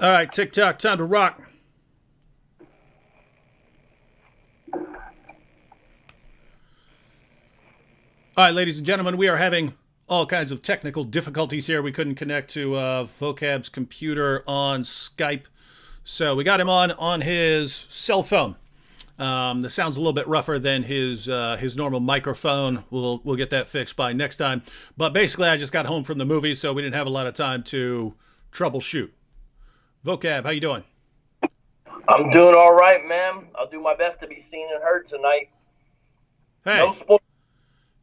All right, TikTok, time to rock. All right, ladies and gentlemen, we are having all kinds of technical difficulties here. We couldn't connect to Vocab's computer on Skype, so we got him on his cell phone. The sound's a little bit rougher than his normal microphone. We'll get that fixed by next time. But basically, I just got home from the movie, so we didn't have a lot of time to troubleshoot. Vocab, how you doing? I'm doing all right, man. I'll do my best to be seen and heard tonight. Hey, No spoil.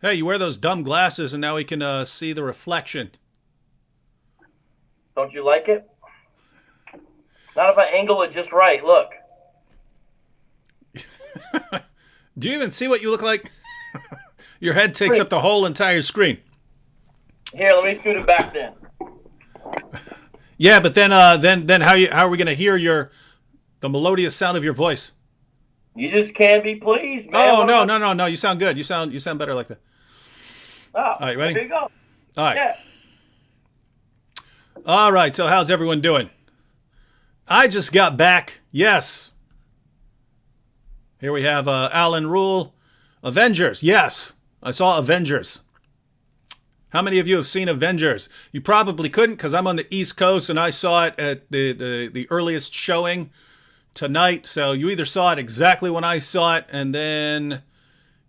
hey, you wear those dumb glasses, and now we can see the reflection. Don't you like it? Not if I angle it just right. Look. Do you even see what you look like? Your head takes up the whole entire screen. Here, let me scoot it back then. Yeah, but then how are we gonna hear the melodious sound of your voice? You just can't be pleased, man. Oh, What no, about- no. You sound good. You sound better like that. Oh, All right, ready? Here you go. All right. Yeah. All right, so how's everyone doing? I just got back. Yes. Here we have Alan Rule. Avengers. Yes, I saw Avengers. How many of you have seen Avengers? You probably couldn't because I'm on the East Coast and I saw it at the earliest showing tonight. So you either saw it exactly when I saw it and then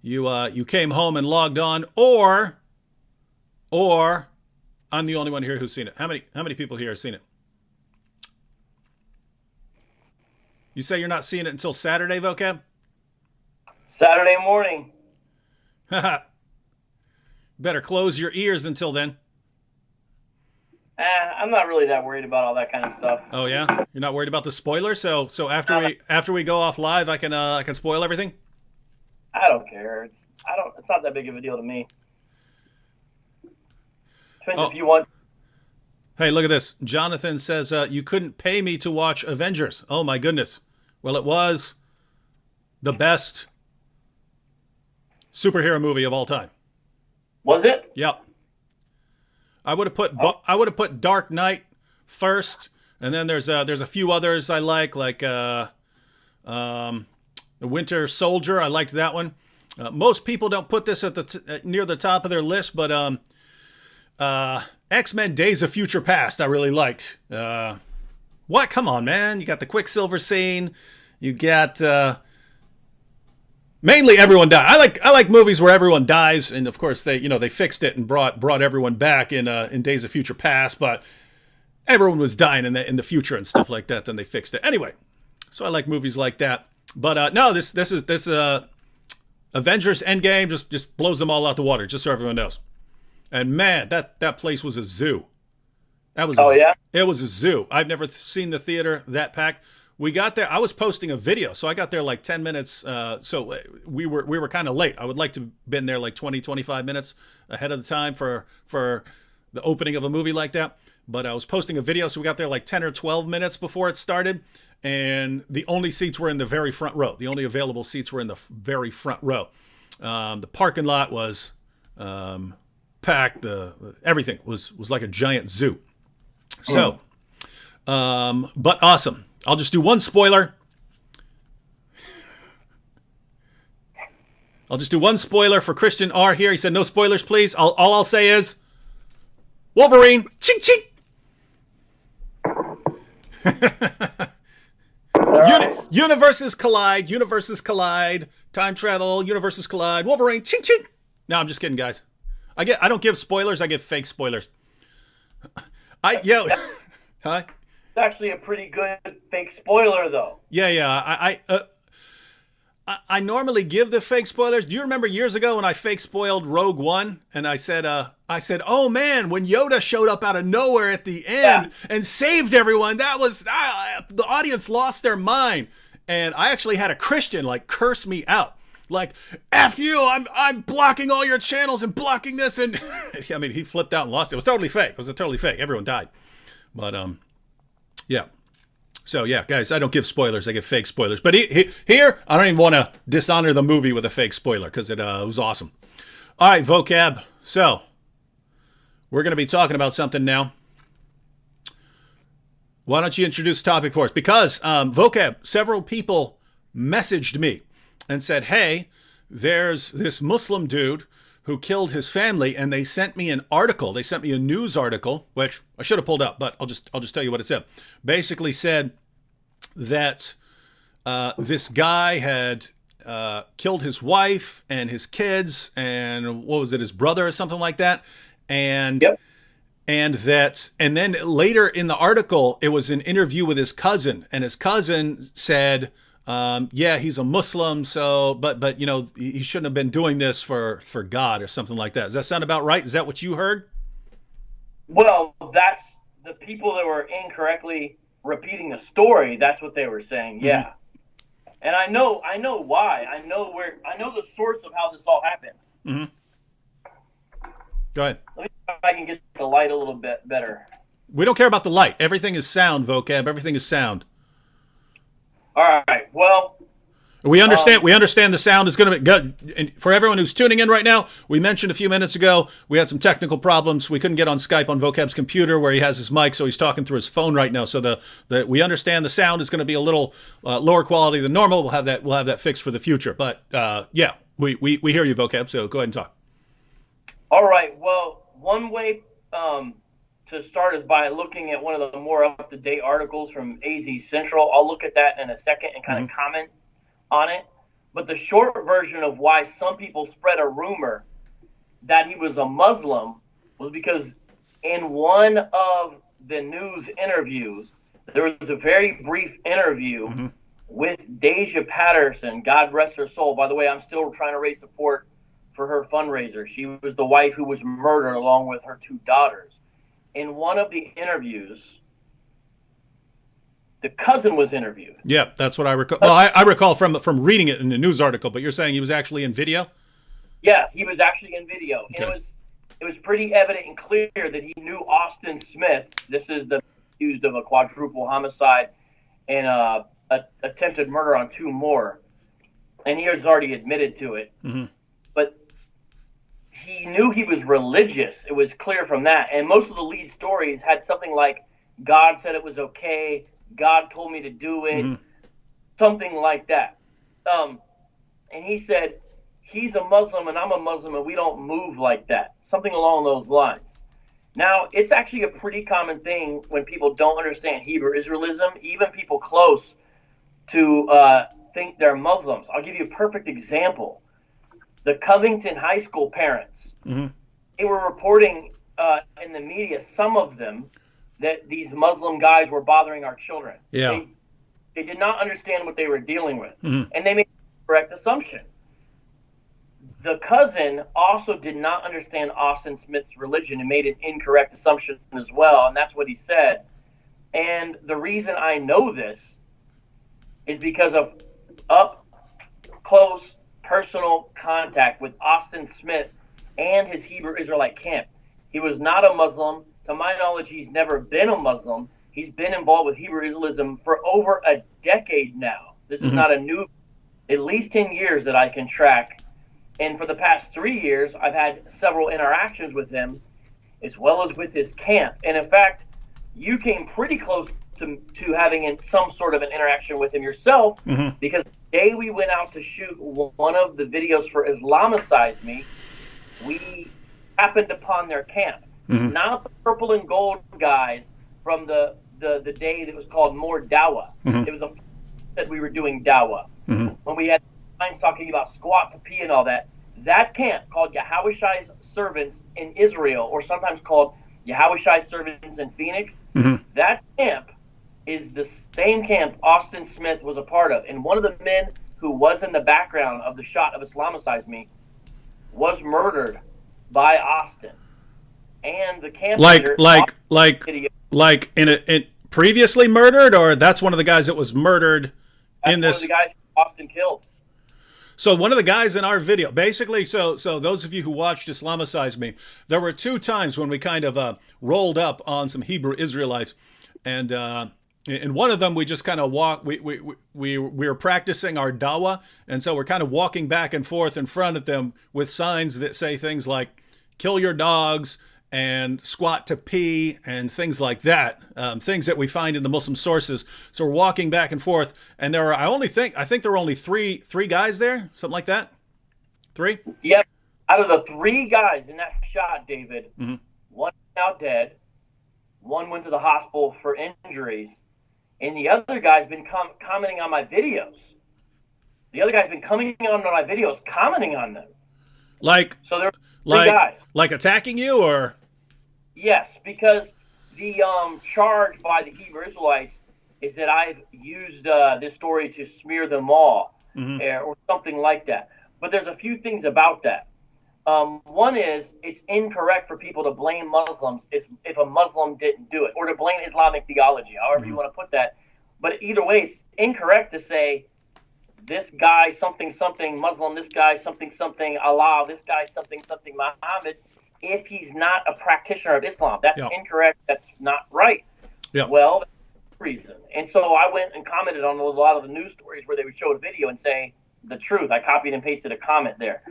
you came home and logged on, or I'm the only one here who's seen it. How many people here have seen it? You say you're not seeing it until Saturday, Vocab? Saturday morning. Haha. Better close your ears until then. I'm not really that worried about all that kind of stuff. Oh yeah, you're not worried about the spoilers. So after we go off live, I can spoil everything. I don't care. It's not that big of a deal to me. Depends if you want. Hey, look at this. Jonathan says you couldn't pay me to watch Avengers. Oh my goodness. Well, it was the best superhero movie of all time. Was it? Yep. I would have put Dark Knight first, and then there's a few others I like The Winter Soldier. I liked that one. Most people don't put this at near the top of their list, but X-Men: Days of Future Past I really liked. What? Come on, man! You got the Quicksilver scene. You got mainly everyone died. I like movies where everyone dies, and of course they fixed it and brought everyone back in Days of Future Past, but everyone was dying in the future and stuff like that. Then they fixed it anyway. So I like movies like that. But no, this Avengers Endgame just blows them all out the water, just so everyone knows. And man, that place was a zoo. Yeah? It was a zoo. I've never seen the theater that packed. We got there. I was posting a video, so I got there like 10 minutes. So we were kind of late. I would like to have been there like 20, 25 minutes ahead of the time for the opening of a movie like that. But I was posting a video, so we got there like 10 or 12 minutes before it started. And the only seats were in the very front row. The only available seats were in the very front row. The parking lot was packed. Everything was like a giant zoo. So, but awesome. I'll just do one spoiler. I'll just do one spoiler for Christian R here. He said no spoilers, please. All I'll say is Wolverine. Ching ching. Universes collide. Universes collide. Time travel. Universes collide. Wolverine. Ching ching. No, I'm just kidding, guys. I don't give spoilers. I give fake spoilers. Huh? It's actually a pretty good fake spoiler, though. Yeah. I normally give the fake spoilers. Do you remember years ago when I fake spoiled Rogue One and I said, oh man, when Yoda showed up out of nowhere at the end and saved everyone, that was the audience lost their mind. And I actually had a Christian like curse me out. Like, F you, I'm blocking all your channels and blocking this. And I mean, he flipped out and lost it. It was totally fake. It was totally fake. Everyone died. But, yeah. So, yeah, guys, I don't give spoilers. I give fake spoilers. But here, I don't even want to dishonor the movie with a fake spoiler because it was awesome. All right, vocab. So, we're going to be talking about something now. Why don't you introduce the topic for us? Because vocab, several people messaged me and said, "Hey, there's this Muslim dude who killed his family," and they sent me an article. They sent me a news article, which I should have pulled up, but I'll just tell you what it said. Basically said that this guy had killed his wife and his kids, and what was it, his brother or something like that, and. Yep. And then later in the article, it was an interview with his cousin, and his cousin said, "Yeah, he's a Muslim, so but you know he shouldn't have been doing this for God or something like that." Does that sound about right? Is that what you heard? Well, that's the people that were incorrectly repeating the story. That's what they were saying. Yeah, mm-hmm. And I know why. I know the source of how this all happened. Mm-hmm. Go ahead. Let me see if I can get the light a little bit better. We don't care about the light. Everything is sound, vocab. Everything is sound. All right. Well, we understand the sound is going to be good. And for everyone who's tuning in right now, we mentioned a few minutes ago we had some technical problems. We couldn't get on Skype on vocab's computer where he has his mic, so he's talking through his phone right now. So we understand the sound is going to be a little lower quality than normal. We'll have that fixed for the future. But yeah, we hear you, vocab. So go ahead and talk. All right. Well, one way to start is by looking at one of the more up-to-date articles from AZ Central. I'll look at that in a second and kind of comment on it. But the short version of why some people spread a rumor that he was a Muslim was because in one of the news interviews, there was a very brief interview with Deja Patterson, God rest her soul. By the way, I'm still trying to raise support for her fundraiser. She was the wife who was murdered along with her 2 daughters. In one of the interviews, the cousin was interviewed. Yeah, that's what I recall. Well, I recall from reading it in the news article, but you're saying he was actually in video? Yeah, he was actually in video. Okay. And it was pretty evident and clear that he knew Austin Smith. This is the accused of a quadruple homicide and attempted murder on 2 more. And he has already admitted to it. Mm-hmm. But he knew he was religious. It was clear from that. And most of the lead stories had something like, God said it was okay, God told me to do it, something like that. And he said, he's a Muslim and I'm a Muslim and we don't move like that. Something along those lines. Now, it's actually a pretty common thing when people don't understand Hebrew Israelism, even people close to think they're Muslims. I'll give you a perfect example. The Covington High School parents, they were reporting in the media, some of them, that these Muslim guys were bothering our children. Yeah. They did not understand what they were dealing with. And they made the correct assumption. The cousin also did not understand Austin Smith's religion and made an incorrect assumption as well, and that's what he said. And the reason I know this is because of up-close personal contact with Austin Smith and his Hebrew Israelite camp. He was not a Muslim. To my knowledge, he's never been a Muslim. He's been involved with Hebrew Israelism for over a decade now. This is not a new, at least 10 years that I can track. And for the past 3 years, I've had several interactions with him, as well as with his camp. And in fact, you came pretty close to having some sort of an interaction with him yourself, because the day we went out to shoot one of the videos for Islamicize Me, we happened upon their camp. Not the purple and gold guys from the day that was called More Dawa. It was that we were doing Dawa. When we had signs talking about squat to pee and all that, that camp called Yahweh Servants in Israel, or sometimes called Yahweh Servants in Phoenix, that camp is the same camp Austin Smith was a part of. And one of the men who was in the background of the shot of Islamicize Me was murdered by Austin. And the camp leader, like in previously murdered, or that's one of the guys that was murdered in this. One of the guys Austin killed. So one of the guys in our video, basically, so those of you who watched Islamicize Me, there were 2 times when we kind of rolled up on some Hebrew Israelites, and in one of them we just kind of we were practicing our dawah, and so we're kind of walking back and forth in front of them with signs that say things like "kill your dogs" and squat to pee and things like that, things that we find in the Muslim sources. So we're walking back and forth, and there are I think there were only three guys there, something like that. Three? Yep. Out of the 3 guys in that shot, David, one is now dead, one went to the hospital for injuries, and the other guy's been commenting on my videos. The other guy's been coming on my videos, commenting on them. So there are 3 guys. Like attacking you, or? Yes, because the charge by the Hebrew Israelites is that I've used this story to smear them all, or something like that. But there's a few things about that. One is it's incorrect for people to blame Muslims if a Muslim didn't do it, or to blame Islamic theology, however you want to put that. But either way, it's incorrect to say this guy something something Muslim, this guy something something Allah, this guy something something Muhammad, if he's not a practitioner of Islam. That's incorrect. That's not right. Well, that's the reason. And so I went and commented on a lot of the news stories where they would show a video and say the truth. I copied and pasted a comment there.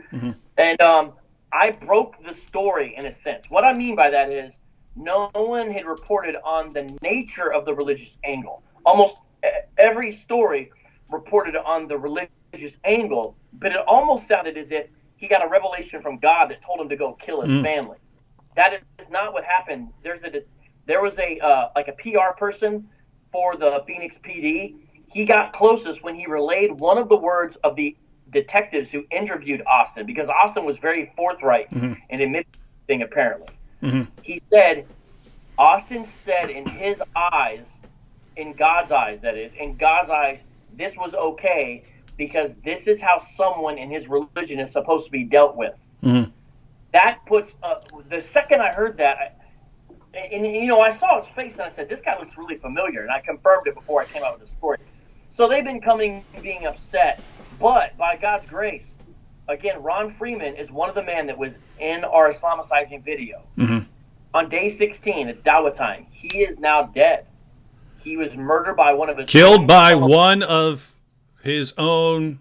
And I broke the story in a sense. What I mean by that is no one had reported on the nature of the religious angle. Almost every story reported on the religious angle, but it almost sounded as if he got a revelation from God that told him to go kill his family. That is not what happened. There was a PR person for the Phoenix PD. He got closest when he relayed one of the words of the detectives who interviewed Austin, because Austin was very forthright and admitted thing apparently. He said, Austin said in his eyes, in God's eyes, that is, in God's eyes, this was okay because this is how someone in his religion is supposed to be dealt with. That puts, the second I heard that, I saw his face and I said, this guy looks really familiar, and I confirmed it before I came out with the story. So they've been being upset. But by God's grace, again, Ron Freeman is one of the men that was in our Islamicizing video. On day 16, it's Dawah time. He is now dead. He was murdered by one of his... Killed by one of his own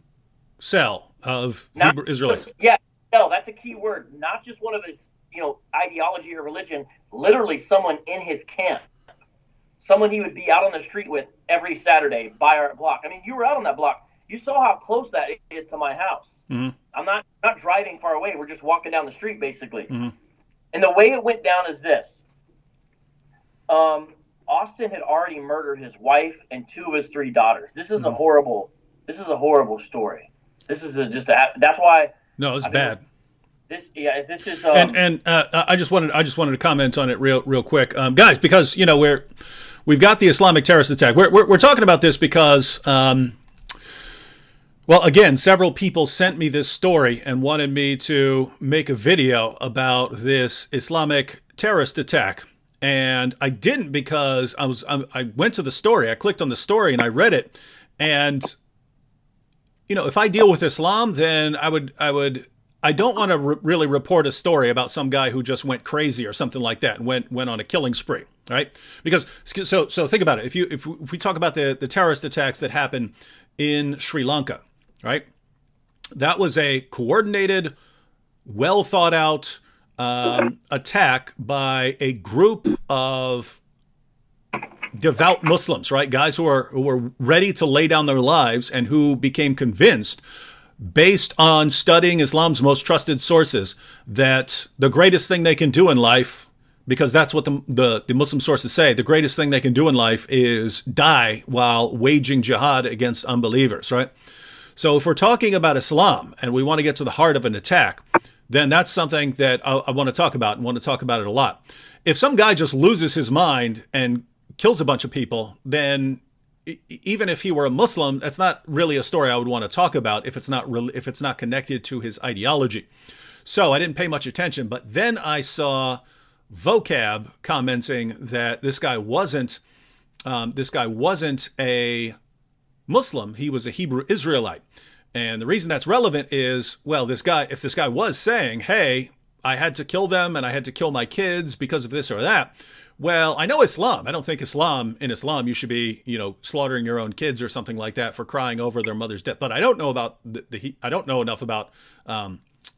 cell of Hebrew Israelites. Yeah, no, that's a key word. Not just one of his, ideology or religion. Literally someone in his camp. Someone he would be out on the street with every Saturday by our block. I mean, you were out on that block. You saw how close that is to my house. I'm not driving far away. We're just walking down the street, basically. And the way it went down is this. Austin had already murdered his wife and 2 of his 3 daughters. This is a horrible story. This is that's why. No, it's bad. This is. I just wanted to comment on it real quick, guys, because we've got the Islamic terrorist attack. We're talking about this because. Well, again, several people sent me this story and wanted me to make a video about this Islamic terrorist attack. And I didn't because I went to the story. I clicked on the story and I read it. And, if I deal with Islam, then I don't want to really report a story about some guy who just went crazy or something like that and went on a killing spree, right? Because, so think about it. If we talk about the terrorist attacks that happened in Sri Lanka, right? That was a coordinated, well thought out attack by a group of devout Muslims, right? Guys who were ready to lay down their lives and who became convinced, based on studying Islam's most trusted sources, that the greatest thing they can do in life, because that's what the Muslim sources say, the greatest thing they can do in life is die while waging jihad against unbelievers, right? So if we're talking about Islam and we want to get to the heart of an attack, then that's something that I want to talk about and want to talk about it a lot. If some guy just loses his mind and kills a bunch of people, then even if he were a Muslim, that's not really a story I would want to talk about if it's not connected to his ideology. So I didn't pay much attention, but then I saw Vocab commenting that this guy wasn't a Muslim, he was a Hebrew Israelite. And the reason that's relevant is, well, if this guy was saying, hey, I had to kill them and I had to kill my kids because of this or that, well, I know Islam. I don't think in Islam you should be, slaughtering your own kids or something like that for crying over their mother's death. But I don't know about I don't know enough about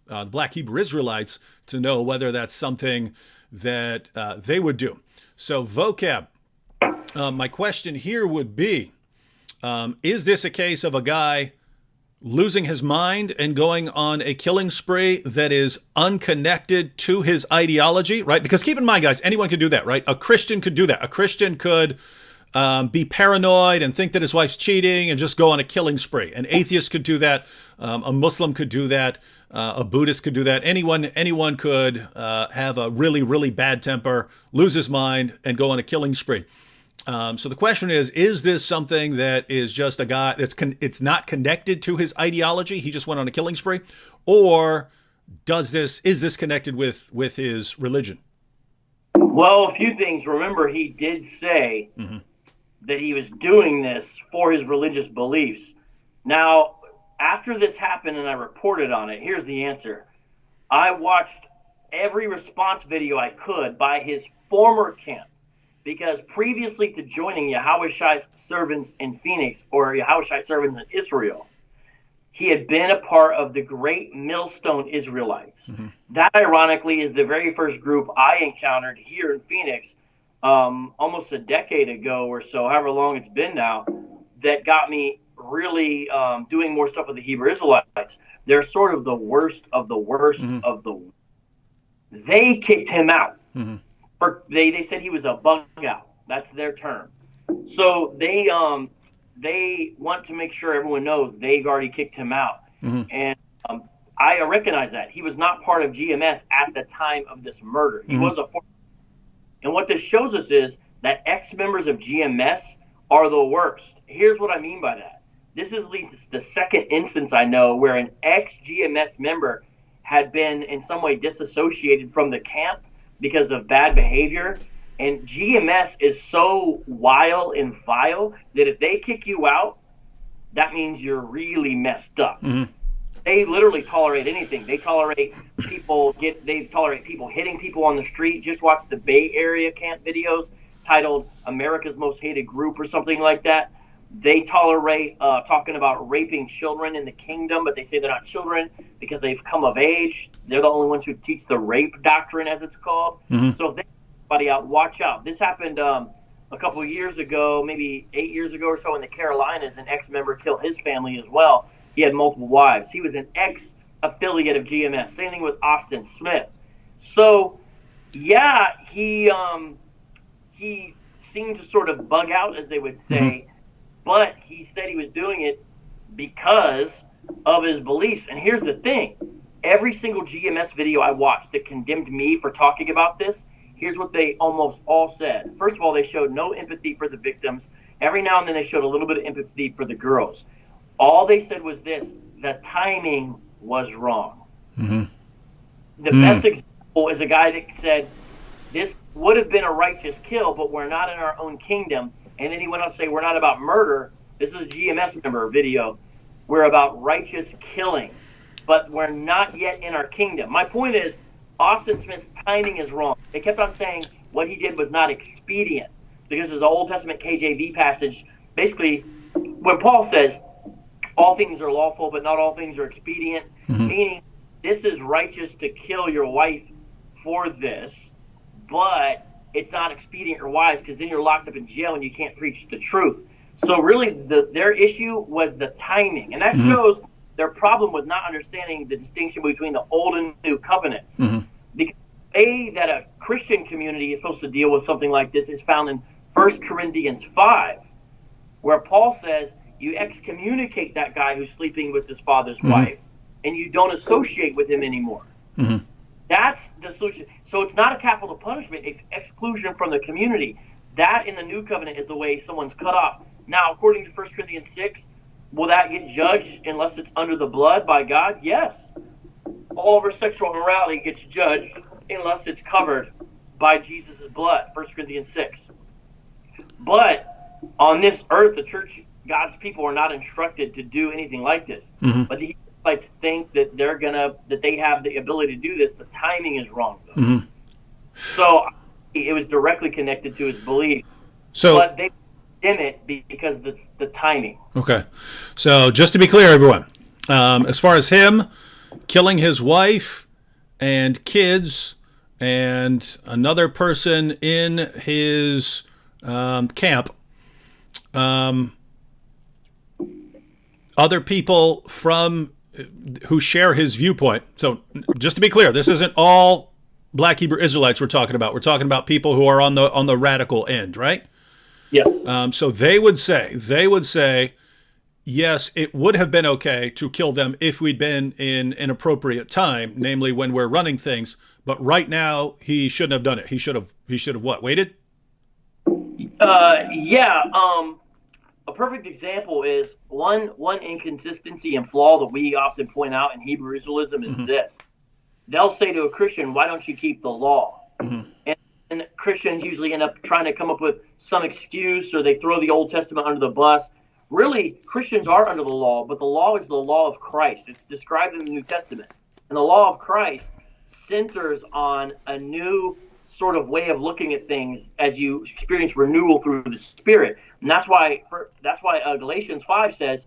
the Black Hebrew Israelites to know whether that's something that they would do. So vocab, my question here would be, is this a case of a guy losing his mind and going on a killing spree that is unconnected to his ideology, right? Because keep in mind, guys, anyone could do that, right? A Christian could do that. A Christian could be paranoid and think that his wife's cheating and just go on a killing spree. An atheist could do that. A Muslim could do that. A Buddhist could do that. Anyone could have a really, really bad temper, lose his mind, and go on a killing spree. So the question is this something that is just a guy it's not connected to his ideology? He just went on a killing spree, or is this connected with his religion? Well, a few things. Remember, he did say that he was doing this for his religious beliefs. Now, after this happened and I reported on it, here's the answer. I watched every response video I could by his former camp. Because previously to joining Yahushai's servants in Phoenix, or Yahushai servants in Israel, he had been a part of the great Millstone Israelites. That, ironically, is the very first group I encountered here in Phoenix almost a decade ago or so, however long it's been now, that got me really doing more stuff with the Hebrew Israelites. They're sort of the worst of the worst of the worst. They kicked him out. They said he was a bug out. That's their term. So they want to make sure everyone knows they've already kicked him out. And I recognize that. He was not part of GMS at the time of this murder. He was a... And what this shows us is that ex-members of GMS are the worst. Here's what I mean by that. This is the second instance I know where an ex-GMS member had been in some way disassociated from the camp because of bad behavior. And GMS is so wild and vile that if they kick you out, that means you're really messed up. They literally tolerate anything. They tolerate people hitting people on the street. Just watch the Bay Area camp videos titled America's Most Hated Group or something like that. They tolerate talking about raping children in the kingdom, but they say they're not children because they've come of age. They're the only ones who teach the rape doctrine, as it's called. So if they kick somebody out, watch out. This happened a couple of years ago, maybe 8 years ago or so in the Carolinas. An ex-member killed his family as well. He had multiple wives. He was an ex-affiliate of GMS. Same thing with Austin Smith. So, yeah, he seemed to sort of bug out, as they would say. But he said he was doing it because of his beliefs. And here's the thing. Every single GMS video I watched that condemned me for talking about this, here's what they almost all said. First of all, they showed no empathy for the victims. Every now and then they showed a little bit of empathy for the girls. All they said was this: the timing was wrong. The best example is a guy that said, this would have been a righteous kill, but we're not in our own kingdom. And then he went on to say, we're not about murder. This is a GMS member video. We're about righteous killing, but we're not yet in our kingdom. My point is, Austin Smith's timing is wrong. They kept on saying what he did was not expedient, because there's an Old Testament KJV passage, basically, when Paul says, all things are lawful, but not all things are expedient, meaning this is righteous to kill your wife for this, but it's not expedient or wise, because then you're locked up in jail and you can't preach the truth. So really, their issue was the timing. And that shows their problem with not understanding the distinction between the old and new covenants. Because that a Christian community is supposed to deal with something like this is found in 1 Corinthians 5, where Paul says you excommunicate that guy who's sleeping with his father's wife, and you don't associate with him anymore. That's the solution. So it's not a capital punishment, it's exclusion from the community. That in the new covenant is the way someone's cut off. Now, according to 1 Corinthians 6, will that get judged unless it's under the blood by God? Yes. All of our sexual immorality gets judged unless it's covered by Jesus' blood, 1 Corinthians 6. But on this earth, the church, God's people, are not instructed to do anything like this. But the Israelites think that they have the ability to do this. The timing is wrong, though. So it was directly connected to his belief. But they condemn it because the timing. Okay. So just to be clear, everyone, as far as him killing his wife and kids and another person in his camp. Other people from who share his viewpoint. So just to be clear, this isn't all black Hebrew Israelites we're talking about. We're talking about people who are on the radical end, right? Yes. So they would say, yes, it would have been okay to kill them if we'd been in an appropriate time, namely when we're running things. But right now, he shouldn't have done it. He should have what? Waited? Yeah. A perfect example is one inconsistency and flaw that we often point out in Hebrew Israelism is this. They'll say to a Christian, why don't you keep the law? And Christians usually end up trying to come up with some excuse, or they throw the Old Testament under the bus. Really, Christians are under the law, but the law is the law of Christ. It's described in the New Testament. And the law of Christ centers on a new sort of way of looking at things as you experience renewal through the Spirit. And that's why Galatians 5 says,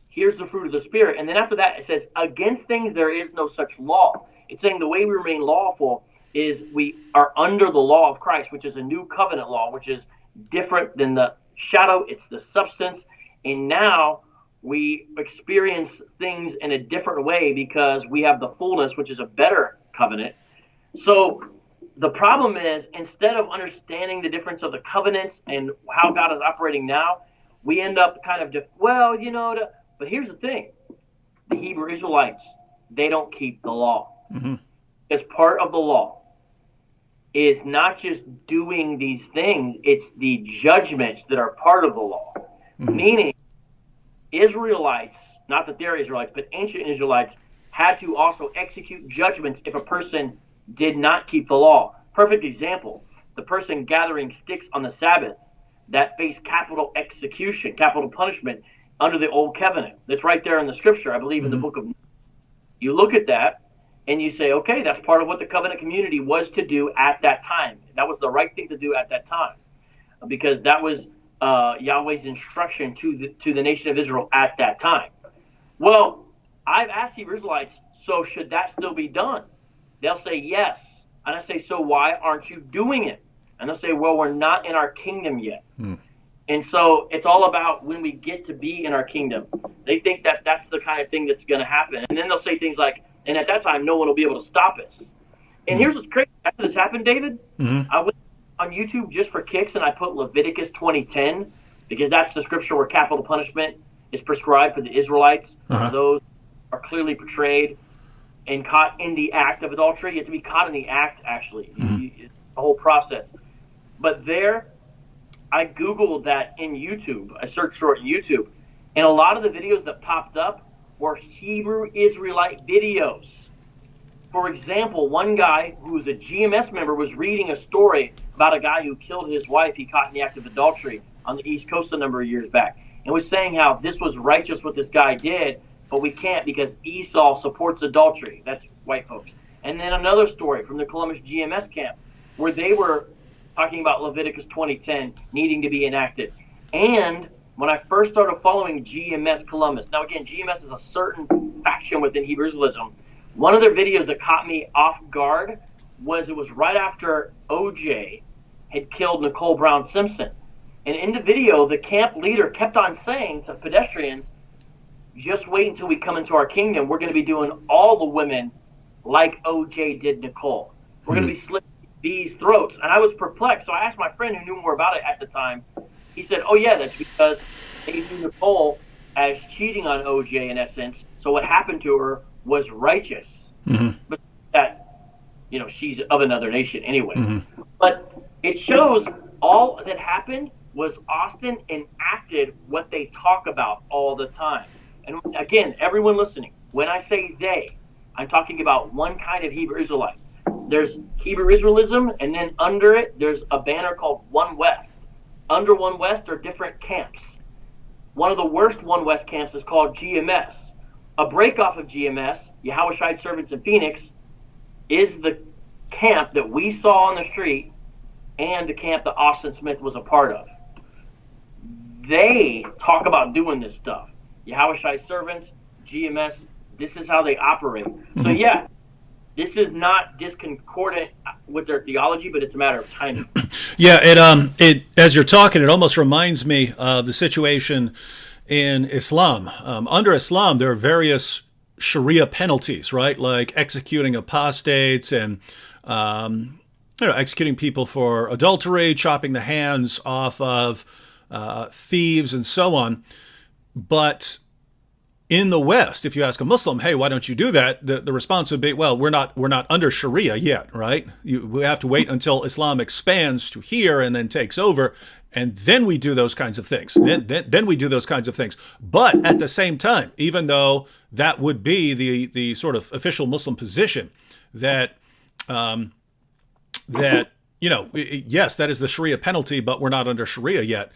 here's the fruit of the Spirit. And then after that, it says, against things there is no such law. It's saying the way we remain lawful is we are under the law of Christ, which is a new covenant law, which is different than the shadow. It's the substance. And now we experience things in a different way because we have the fullness, which is a better covenant. So the problem is, instead of understanding the difference of the covenants and how God is operating now, we end up kind of but here's the thing. The Hebrew Israelites, they don't keep the law. As part of the law is not just doing these things, it's the judgments that are part of the law. Meaning, Israelites, not that they're Israelites, but ancient Israelites had to also execute judgments if a person did not keep the law. Perfect example, the person gathering sticks on the Sabbath that faced capital execution, capital punishment under the Old Covenant. That's right there in the scripture, I believe, in the book of. You look at that and you say, okay, that's part of what the covenant community was to do at that time. That was the right thing to do at that time, because that was Yahweh's instruction to the nation of Israel at that time. Well, I've asked Hebrew Israelites, so should that still be done? They'll say yes. And I say, so why aren't you doing it? And they'll say, well, we're not in our kingdom yet. And so it's all about when we get to be in our kingdom. They think that that's the kind of thing that's going to happen. And then they'll say things like, and at that time, no one will be able to stop us. And here's what's crazy. After this happened, David, I went on YouTube just for kicks, and I put Leviticus 20:10, because that's the scripture where capital punishment is prescribed for the Israelites. Those are clearly portrayed and caught in the act of adultery. You have to be caught in the act, actually. It's the whole process. But there, I Googled that in YouTube. I searched for it in YouTube. And a lot of the videos that popped up were Hebrew Israelite videos. For example, one guy who was a GMS member was reading a story about a guy who killed his wife he caught in the act of adultery on the East Coast a number of years back. And was saying how this was righteous what this guy did, but we can't because Esau supports adultery. That's white folks. And then another story from the Columbus GMS camp where they were talking about Leviticus 20:10 needing to be enacted. And when I first started following GMS Columbus, now again, GMS is a certain faction within Hebrew Israelism. One of their videos that caught me off guard was it was right after OJ had killed Nicole Brown Simpson. And in the video, the camp leader kept on saying to pedestrians, just wait until we come into our kingdom. We're going to be doing all the women like OJ did Nicole. We're going to be slitting these throats. And I was perplexed. So I asked my friend who knew more about it at the time. He said, oh, yeah, that's because they view Nicole as cheating on OJ in essence. So what happened to her was righteous. But that, she's of another nation anyway. But it shows all that happened was Austin enacted what they talk about all the time. And again, everyone listening, when I say they, I'm talking about one kind of Hebrew Israelite. There's Hebrew Israelism, and then under it, there's a banner called One West. Under One West are different camps. One of the worst One West camps is called GMS. A breakoff of GMS, Yahushai Servants in Phoenix, is the camp that we saw on the street and the camp that Austin Smith was a part of. They talk about doing this stuff. Yahushai Servants, GMS, This is how they operate. So yeah, this is not discordant with their theology, but it's a matter of timing. Yeah, it as you're talking, it almost reminds me of the situation in Islam. Under Islam, there are various Sharia penalties, right? Like executing apostates and executing people for adultery, chopping the hands off of thieves, and so on. But in the West, if you ask a Muslim, "Hey, why don't you do that?" the response would be, "Well, we're not under Sharia yet, right? We have to wait until Islam expands to here and then takes over, and then we do those kinds of things. Then we do those kinds of things." But at the same time, even though that would be the sort of official Muslim position, that yes, that is the Sharia penalty, but we're not under Sharia yet.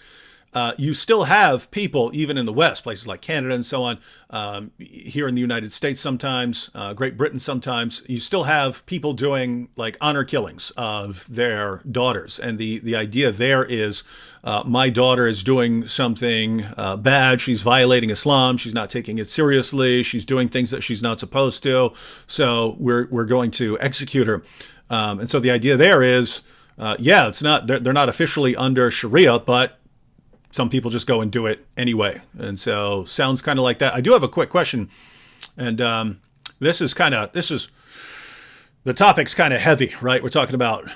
You still have people, even in the West, places like Canada and so on, here in the United States sometimes, Great Britain sometimes, you still have people doing like honor killings of their daughters. And the idea there is, my daughter is doing something bad. She's violating Islam. She's not taking it seriously. She's doing things that she's not supposed to. So we're going to execute her. And so the idea there is, it's not, they're not officially under Sharia, but some people just go and do it anyway. And so sounds kind of like that. I do have a quick question. And the topic's kind of heavy, right? We're talking about,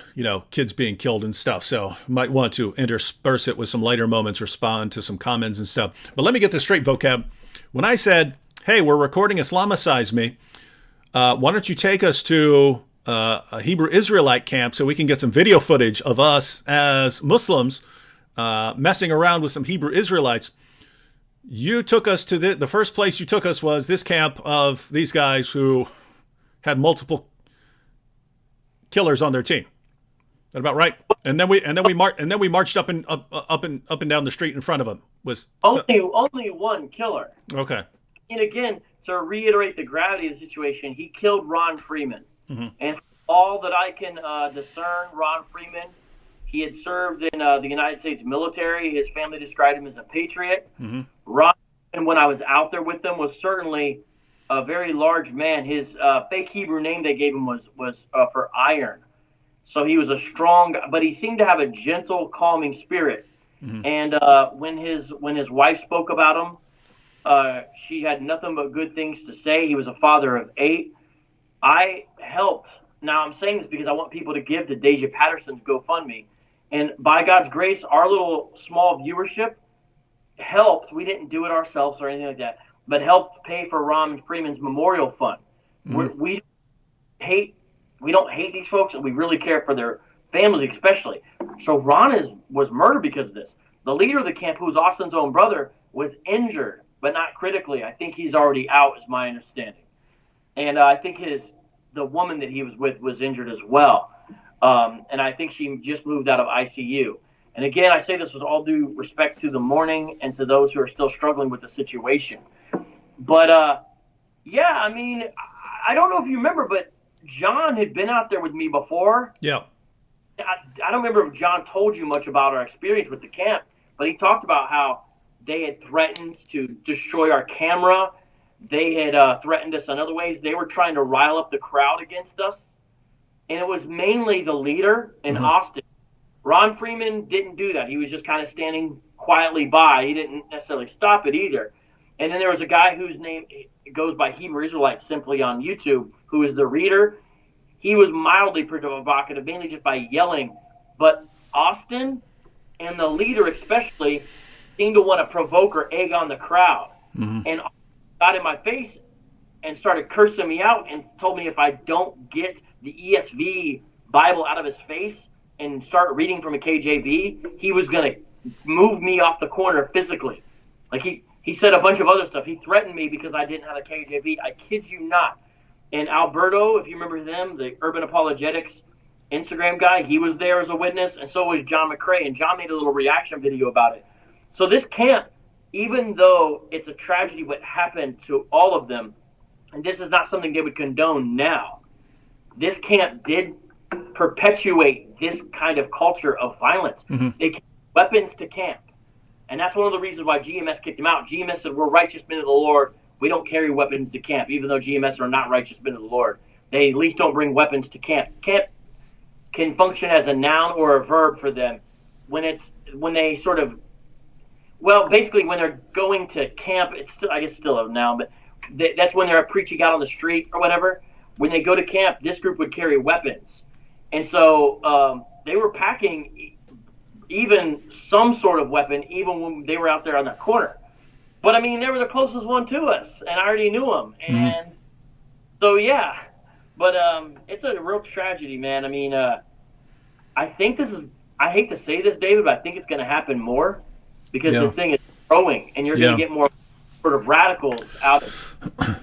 kids being killed and stuff. So might want to intersperse it with some lighter moments, respond to some comments and stuff. But let me get this straight, Vocab. When I said, "Hey, we're recording Islamicize Me," why don't you take us to a Hebrew Israelite camp so we can get some video footage of us as Muslims messing around with some Hebrew Israelites. You took us to the first place you took us was this camp of these guys who had multiple killers on their team. Is that about right? And then we marched up and down the street in front of them. Was only one killer. Okay. And again, to reiterate the gravity of the situation, he killed Ron Freeman. Mm-hmm. And all that I can discern, Ron Freeman, he had served in the United States military. His family described him as a patriot. Mm-hmm. Ron, when I was out there with them, was certainly a very large man. His fake Hebrew name they gave him was for iron. So he was a strong, but he seemed to have a gentle, calming spirit. Mm-hmm. And when his wife spoke about him, she had nothing but good things to say. He was a father of 8. I helped. Now I'm saying this because I want people to give to Deja Patterson's GoFundMe. And by God's grace, our little small viewership helped. We didn't do it ourselves or anything like that, but helped pay for Ron Freeman's memorial fund. Mm-hmm. We don't hate these folks, and we really care for their families especially. So Ron was murdered because of this. The leader of the camp, who was Austin's own brother, was injured, but not critically. I think he's already out, is my understanding. And I think the woman that he was with was injured as well. And I think she just moved out of ICU. And again, I say this with all due respect to the mourning and to those who are still struggling with the situation. But, I don't know if you remember, but John had been out there with me before. Yeah. I don't remember if John told you much about our experience with the camp, but he talked about how they had threatened to destroy our camera. They had threatened us in other ways. They were trying to rile up the crowd against us. And it was mainly the leader in Mm-hmm. Austin. Ron Freeman didn't do that. He was just kind of standing quietly by. He didn't necessarily stop it either. And then there was a guy whose name goes by Hebrew Israelites simply on YouTube, who is the reader. He was mildly provocative, mainly just by yelling. But Austin and the leader especially seemed to want to provoke or egg on the crowd. Mm-hmm. And got in my face and started cursing me out and told me if I don't get the ESV Bible out of his face and start reading from a KJV, he was going to move me off the corner physically. Like he said a bunch of other stuff. He threatened me because I didn't have a KJV. I kid you not. And Alberto, if you remember them, the Urban Apologetics Instagram guy, he was there as a witness, and so was John McCrae, and John made a little reaction video about it. So this camp, even though it's a tragedy what happened to all of them, and this is not something they would condone now, this camp did perpetuate this kind of culture of violence. Mm-hmm. They carried weapons to camp. And that's one of the reasons why GMS kicked them out. GMS said, we're righteous men of the Lord. we don't carry weapons to camp, even though GMS are not righteous men of the Lord. They at least don't bring weapons to camp. Camp can function as a noun or a verb for them when they sort of, well, basically when they're going to camp, it's still, I guess, still a noun, but that's when they're preaching out on the street or whatever. When they go to camp, this group would carry weapons, and so they were packing even some sort of weapon, even when they were out there on that corner. But I mean, they were the closest one to us, and I already knew them, and so yeah. But it's a real tragedy, man. I mean, I think this is. I hate to say this, David, but I think it's going to happen more because this thing is growing, and you're going to get more sort of radicals out of it.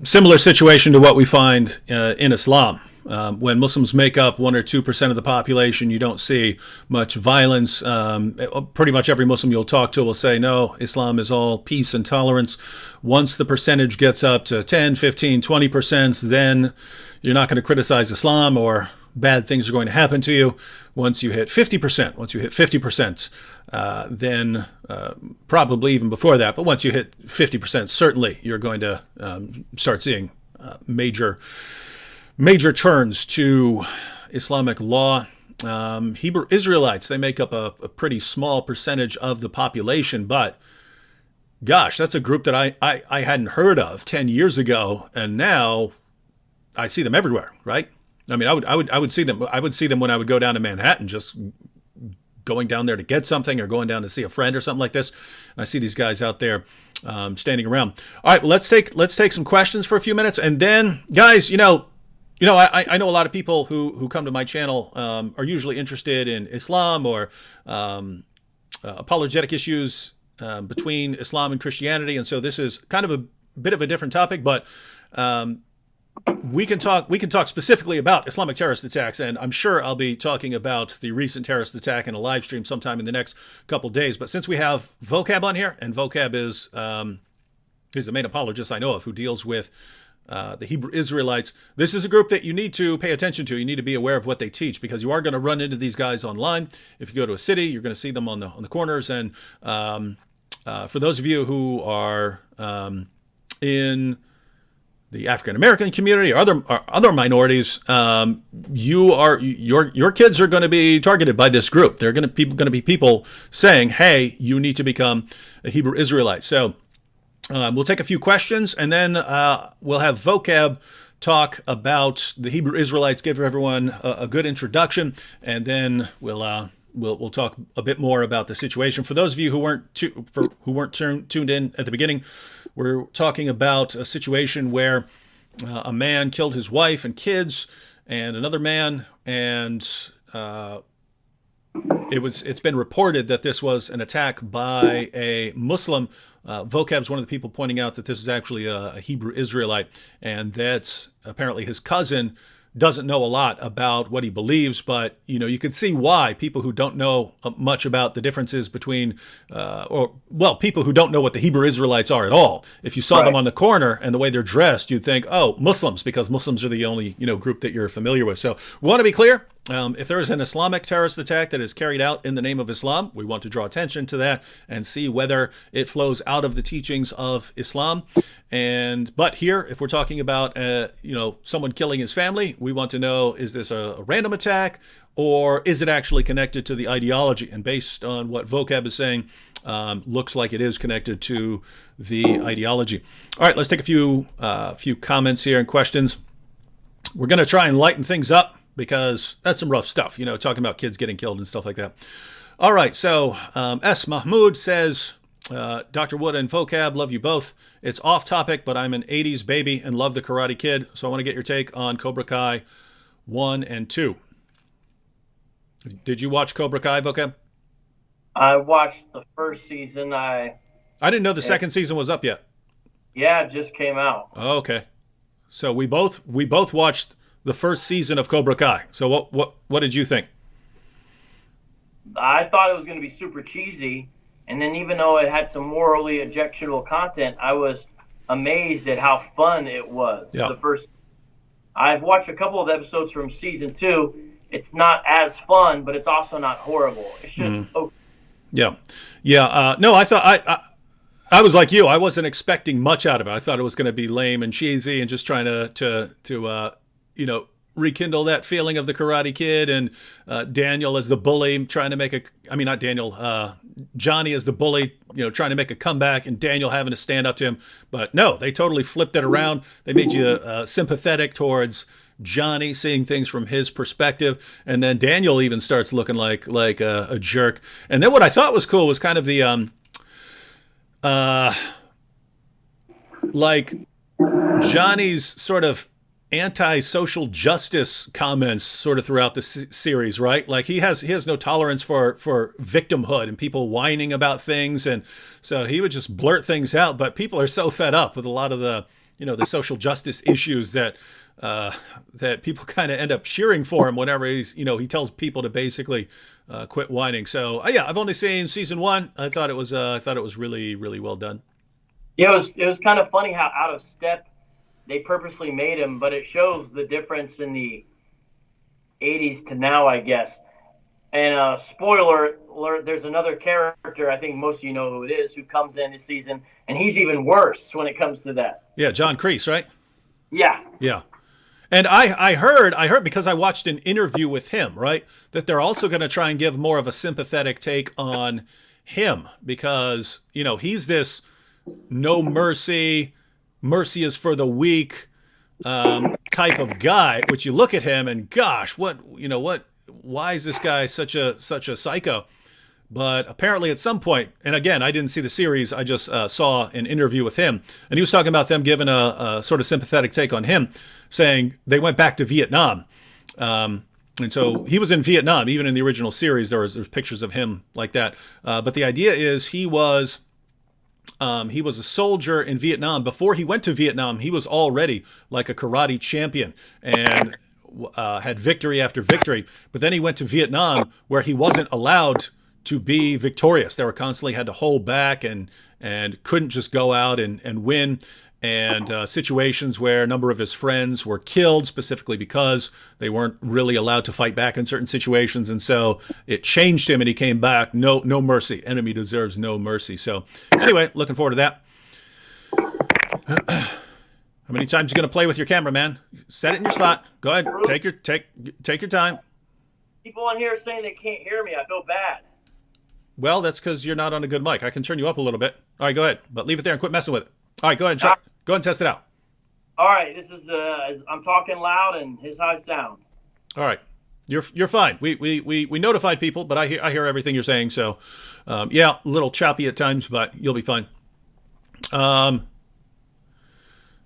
Similar situation to what we find in Islam. When Muslims make up 1 or 2% of the population, you don't see much violence. Pretty much every Muslim you'll talk to will say, no, Islam is all peace and tolerance. Once the percentage gets up to 10, 15, 20%, then you're not going to criticize Islam or bad things are going to happen to you. Once you hit 50%, then probably even before that, but once you hit 50%, certainly you're going to start seeing major turns to Islamic law. Hebrew Israelites, they make up a pretty small percentage of the population, but gosh, that's a group that I hadn't heard of 10 years ago, and now I see them everywhere, right? I mean, I would see them. I would see them when I would go down to Manhattan, just going down there to get something or going down to see a friend or something like this. And I see these guys out there standing around. All right, well, let's take some questions for a few minutes, and then, guys, I know a lot of people who come to my channel are usually interested in Islam or apologetic issues between Islam and Christianity, and so this is kind of a bit of a different topic, but we can talk specifically about Islamic terrorist attacks, and I'm sure I'll be talking about the recent terrorist attack in a live stream sometime in the next couple days. But since we have Vocab on here, and Vocab is the main apologist I know of who deals with the Hebrew Israelites, this is a group that you need to pay attention to. You need to be aware of what they teach, because you are going to run into these guys online. If you go to a city, you're going to see them on the corners. And for those of you who are in the African American community or other minorities, your kids are going to be targeted by this group. They're going to be people saying, "Hey, you need to become a Hebrew Israelite." So we'll take a few questions, and then we'll have Vocab talk about the Hebrew Israelites, give everyone a good introduction, and then we'll talk a bit more about the situation. For those of you who weren't tuned in at the beginning, we're talking about a situation where a man killed his wife and kids, and another man, and it's been reported that this was an attack by a Muslim. Vocab's one of the people pointing out that this is actually a Hebrew Israelite, and that apparently his cousin doesn't know a lot about what he believes, but you can see why people who don't know much about the differences between, people who don't know what the Hebrew Israelites are at all. If you saw them on the corner and the way they're dressed, you'd think, oh, Muslims, because Muslims are the only group that you're familiar with. So we want to be clear. If there is an Islamic terrorist attack that is carried out in the name of Islam, we want to draw attention to that and see whether it flows out of the teachings of Islam. But here, if we're talking about someone killing his family, we want to know, is this a random attack, or is it actually connected to the ideology? And based on what Vocab is saying, looks like it is connected to the ideology. All right, let's take a few comments here and questions. We're going to try and lighten things up, because that's some rough stuff, talking about kids getting killed and stuff like that. All right, so S. Mahmoud says, Dr. Wood and Vocab, love you both. It's off topic, but I'm an 80s baby and love the Karate Kid, so I want to get your take on Cobra Kai 1 and 2. Did you watch Cobra Kai, Vocab? I watched the first season. I didn't know the second season was up yet. Yeah, it just came out. Oh, okay. So we both watched the first season of Cobra Kai. So what did you think? I thought it was going to be super cheesy, and then even though it had some morally objectionable content, I was amazed at how fun it was. Yeah. I've watched a couple of episodes from season 2. It's not as fun, but it's also not horrible. It's just okay. Yeah. No, I thought I was like you. I wasn't expecting much out of it. I thought it was going to be lame and cheesy and just trying to you know, rekindle that feeling of the Karate Kid and Daniel as the bully trying to make a. I mean, not Daniel. Johnny as the bully, you know, trying to make a comeback, and Daniel having to stand up to him. But no, they totally flipped it around. They made you sympathetic towards Johnny, seeing things from his perspective, and then Daniel even starts looking like a jerk. And then what I thought was cool was kind of the like Johnny's sort of anti-social justice comments sort of throughout the series, right? Like he has no tolerance for victimhood and people whining about things, and so he would just blurt things out. But people are so fed up with a lot of the, you know, the social justice issues that that people kind of end up cheering for him whenever he's, you know, he tells people to basically quit whining. So yeah, I've only seen season 1. I thought it was really well done. Yeah, it was kind of funny how out of step they purposely made him, but it shows the difference in the 80s to now, I guess. And spoiler alert, there's another character, I think most of you know who it is, who comes in this season, and he's even worse when it comes to that. Yeah, John Kreese, right? Yeah. Yeah. And I heard because I watched an interview with him, right, that they're also going to try and give more of a sympathetic take on him because, you know, he's this no mercy is for the weak type of guy, which you look at him and gosh, why is this guy such a psycho? But apparently at some point, and again, I didn't see the series, I just saw an interview with him, and he was talking about them giving a sort of sympathetic take on him, saying they went back to Vietnam. And so he was in Vietnam, even in the original series, there's pictures of him like that. But the idea is he was a soldier in Vietnam. Before he went to Vietnam, he was already like a karate champion and had victory after victory. But then he went to Vietnam where he wasn't allowed to be victorious. They were constantly had to hold back and couldn't just go out and win. And situations where a number of his friends were killed specifically because they weren't really allowed to fight back in certain situations. And so it changed him and he came back. No mercy. Enemy deserves no mercy. So anyway, looking forward to that. How many times are you going to play with your camera, man? Set it in your spot. Go ahead. Take your time. People on here saying they can't hear me. I feel bad. Well, that's because you're not on a good mic. I can turn you up a little bit. All right, go ahead. But leave it there and quit messing with it. All right, go ahead. Go ahead and test it out. All right, this is I'm talking loud and here's how I sound. All right, you're fine. We notified people, but I hear everything you're saying. So, yeah, a little choppy at times, but you'll be fine.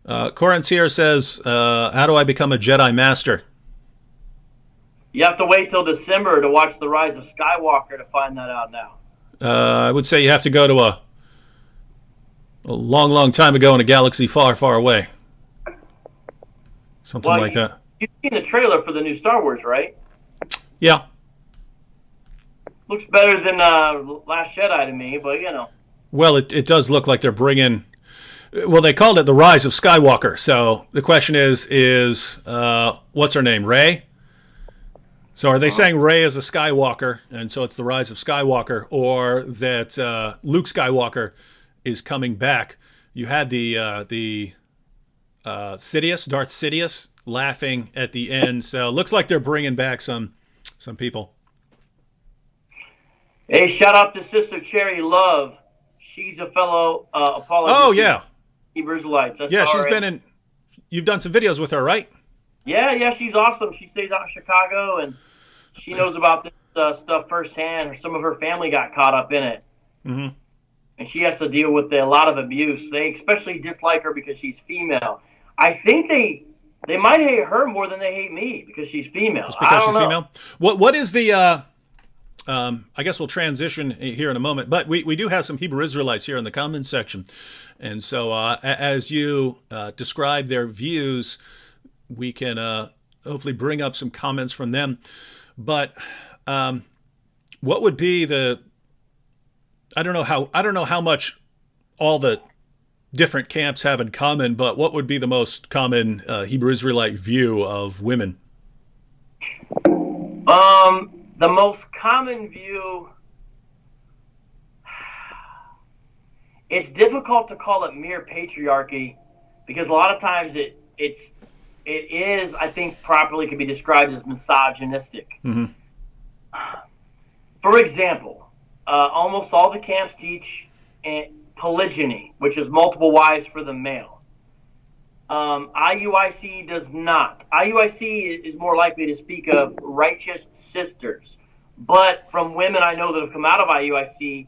Corinth here says, "How do I become a Jedi Master?" You have to wait till December to watch The Rise of Skywalker to find that out now. I would say you have to go to a long time ago in a galaxy far away. Something like that. You've seen the trailer for the new Star Wars, right? Yeah. Looks better than Last Jedi to me, but you know. Well, it does look like they're bringing... Well, they called it The Rise of Skywalker. So the question is what's her name, Rey? So are they saying Rey is a Skywalker, and so it's The Rise of Skywalker, or that Luke Skywalker is coming back? You had the Sidious, Darth Sidious, laughing at the end. So it looks like they're bringing back some people. Hey, shout out to Sister Cherry Love. She's a fellow apologist. Oh yeah, Hebrew Israelites. Yeah, she's been in. You've done some videos with her, right? Yeah, she's awesome. She stays out in Chicago, and she knows about this stuff firsthand. Some of her family got caught up in it. Mm-hmm. And she has to deal with a lot of abuse. They especially dislike her because she's female. I think they might hate her more than they hate me because she's female. Just because she's female? What is the... I guess we'll transition here in a moment, but we do have some Hebrew Israelites here in the comments section. And so as you describe their views, we can hopefully bring up some comments from them. But what would be the... I don't know how much all the different camps have in common, but what would be the most common Hebrew Israelite view of women? The most common view It's difficult to call it mere patriarchy because a lot of times it is, I think, properly could be described as misogynistic. Mm-hmm. For example, almost all the camps teach polygyny, which is multiple wives for the male. IUIC does not. IUIC is more likely to speak of righteous sisters. But from women I know that have come out of IUIC,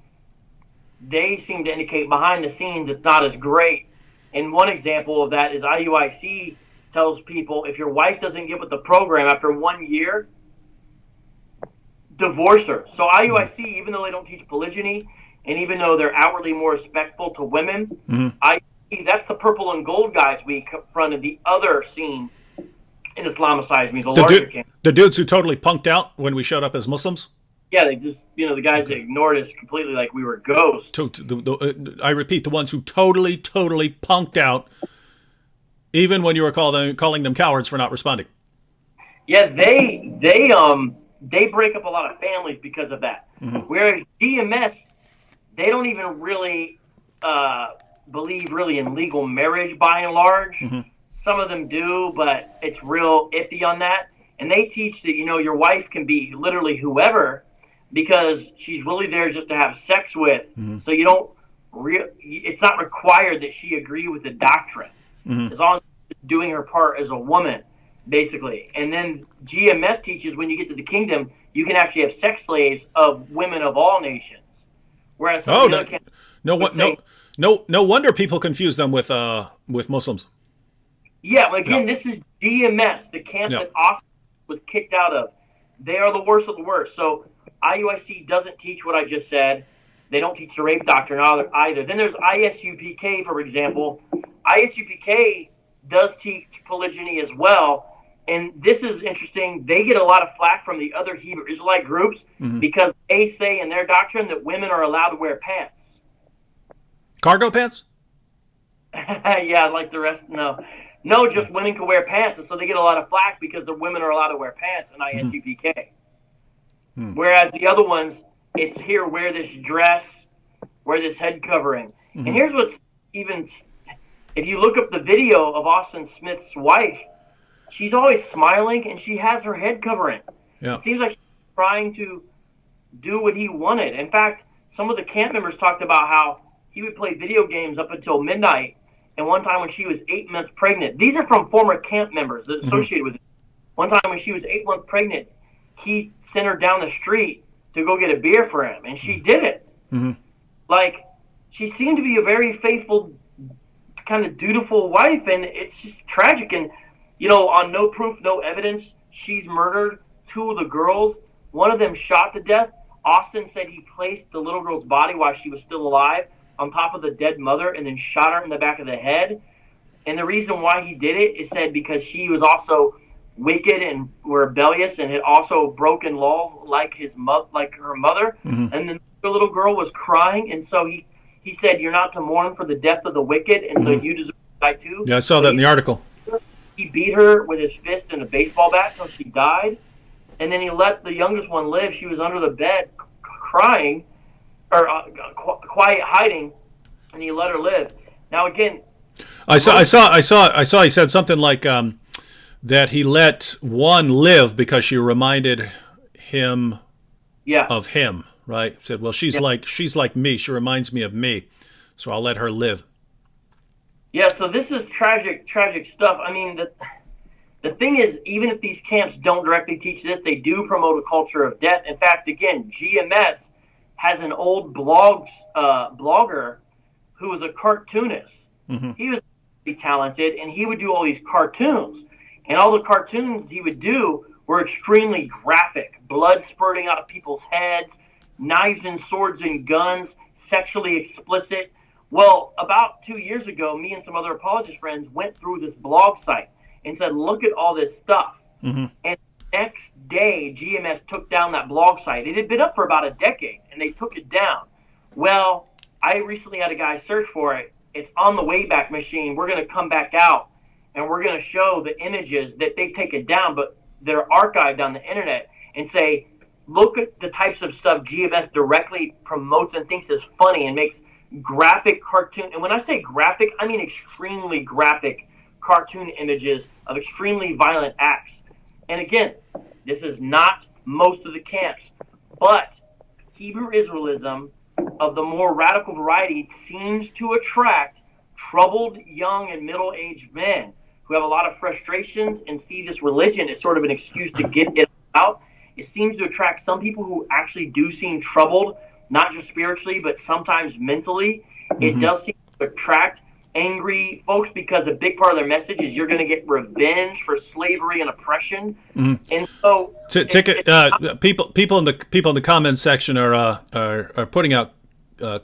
they seem to indicate behind the scenes it's not as great. And one example of that is IUIC tells people if your wife doesn't get with the program after 1 year, divorce her. So IUIC, even though they don't teach polygyny, and even though they're outwardly more respectful to women, IUIC, that's the purple and gold guys we confronted the other scene in Islamicized means a larger camp. The dudes who totally punked out when we showed up as Muslims? Yeah, they just, the guys that ignored us completely like we were ghosts. I repeat, the ones who totally punked out, even when you were calling them cowards for not responding. Yeah, they break up a lot of families because of that. Mm-hmm. Whereas GMS, they don't even really believe really in legal marriage by and large. Mm-hmm. Some of them do, but it's real iffy on that. And they teach that, your wife can be literally whoever because she's really there just to have sex with. Mm-hmm. So it's not required that she agree with the doctrine. Mm-hmm. As long as she's doing her part as a woman, basically. And then GMS teaches when you get to the kingdom, you can actually have sex slaves of women of all nations. Whereas no wonder people confuse them with Muslims. Yeah, well, again, This is GMS, the camp that Austin was kicked out of. They are the worst of the worst. So IUIC doesn't teach what I just said. They don't teach the rape doctrine either. Then there's ISUPK, for example. ISUPK does teach polygyny as well. And this is interesting. They get a lot of flack from the other Hebrew Israelite groups because they say in their doctrine that women are allowed to wear pants. Cargo pants? Yeah, like the rest, no. No, just women can wear pants, and so they get a lot of flack because the women are allowed to wear pants in ISUPK. Mm-hmm. Whereas the other ones, it's here, wear this dress, wear this head covering. Mm-hmm. And here's what's even, if you look up the video of Austin Smith's wife, she's always smiling, and she has her head covering. Yeah. It seems like she's trying to do what he wanted. In fact, some of the camp members talked about how he would play video games up until midnight. And one time when she was 8 months pregnant, these are from former camp members that associated with it. One time when she was 8 months pregnant, he sent her down the street to go get a beer for him, and she did it. Mm-hmm. Like, she seemed to be a very faithful, kind of dutiful wife, and it's just tragic. And, on no proof, no evidence, she's murdered 2 of the girls. One of them shot to death. Austin said he placed the little girl's body while she was still alive on top of the dead mother and then shot her in the back of the head. And the reason why he did it is said because she was also wicked and rebellious and had also broken laws like her mother. Mm-hmm. And then the little girl was crying, and so he said, "You're not to mourn for the death of the wicked, and so you deserve to die too." Yeah, I saw that in the article. He beat her with his fist and a baseball bat until she died, and then he let the youngest one live. She was under the bed crying, or quiet hiding, and he let her live. Now again, I saw. He said something like that he let one live because she reminded him of him. Right? He said, "Well, she's like me. She reminds me of me, so I'll let her live." Yeah. So this is tragic stuff. I mean, the thing is, even if these camps don't directly teach this, they do promote a culture of death. In fact, again, GMS has an old blogger who was a cartoonist. Mm-hmm. He was really talented, and he would do all these cartoons. And all the cartoons he would do were extremely graphic. Blood spurting out of people's heads, knives and swords and guns, sexually explicit. Well, about 2 years ago, me and some other apologist friends went through this blog site and said, look at all this stuff. Mm-hmm. And next day, GMS took down that blog site. It had been up for about a decade, and they took it down. Well, I recently had a guy search for it. It's on the Wayback Machine. We're going to come back out, and we're going to show the images that they've taken down, but they're archived on the internet, and say, look at the types of stuff GMS directly promotes and thinks is funny and makes graphic cartoon, and when I say graphic, I mean extremely graphic cartoon images of extremely violent acts. And again, this is not most of the camps, but Hebrew Israelism of the more radical variety seems to attract troubled young and middle-aged men who have a lot of frustrations and see this religion as sort of an excuse to get it out. It seems to attract some people who actually do seem troubled, not just spiritually, but sometimes mentally. It does seem to attract angry folks because a big part of their message is you're going to get revenge for slavery and oppression. And so people in the comments section are putting out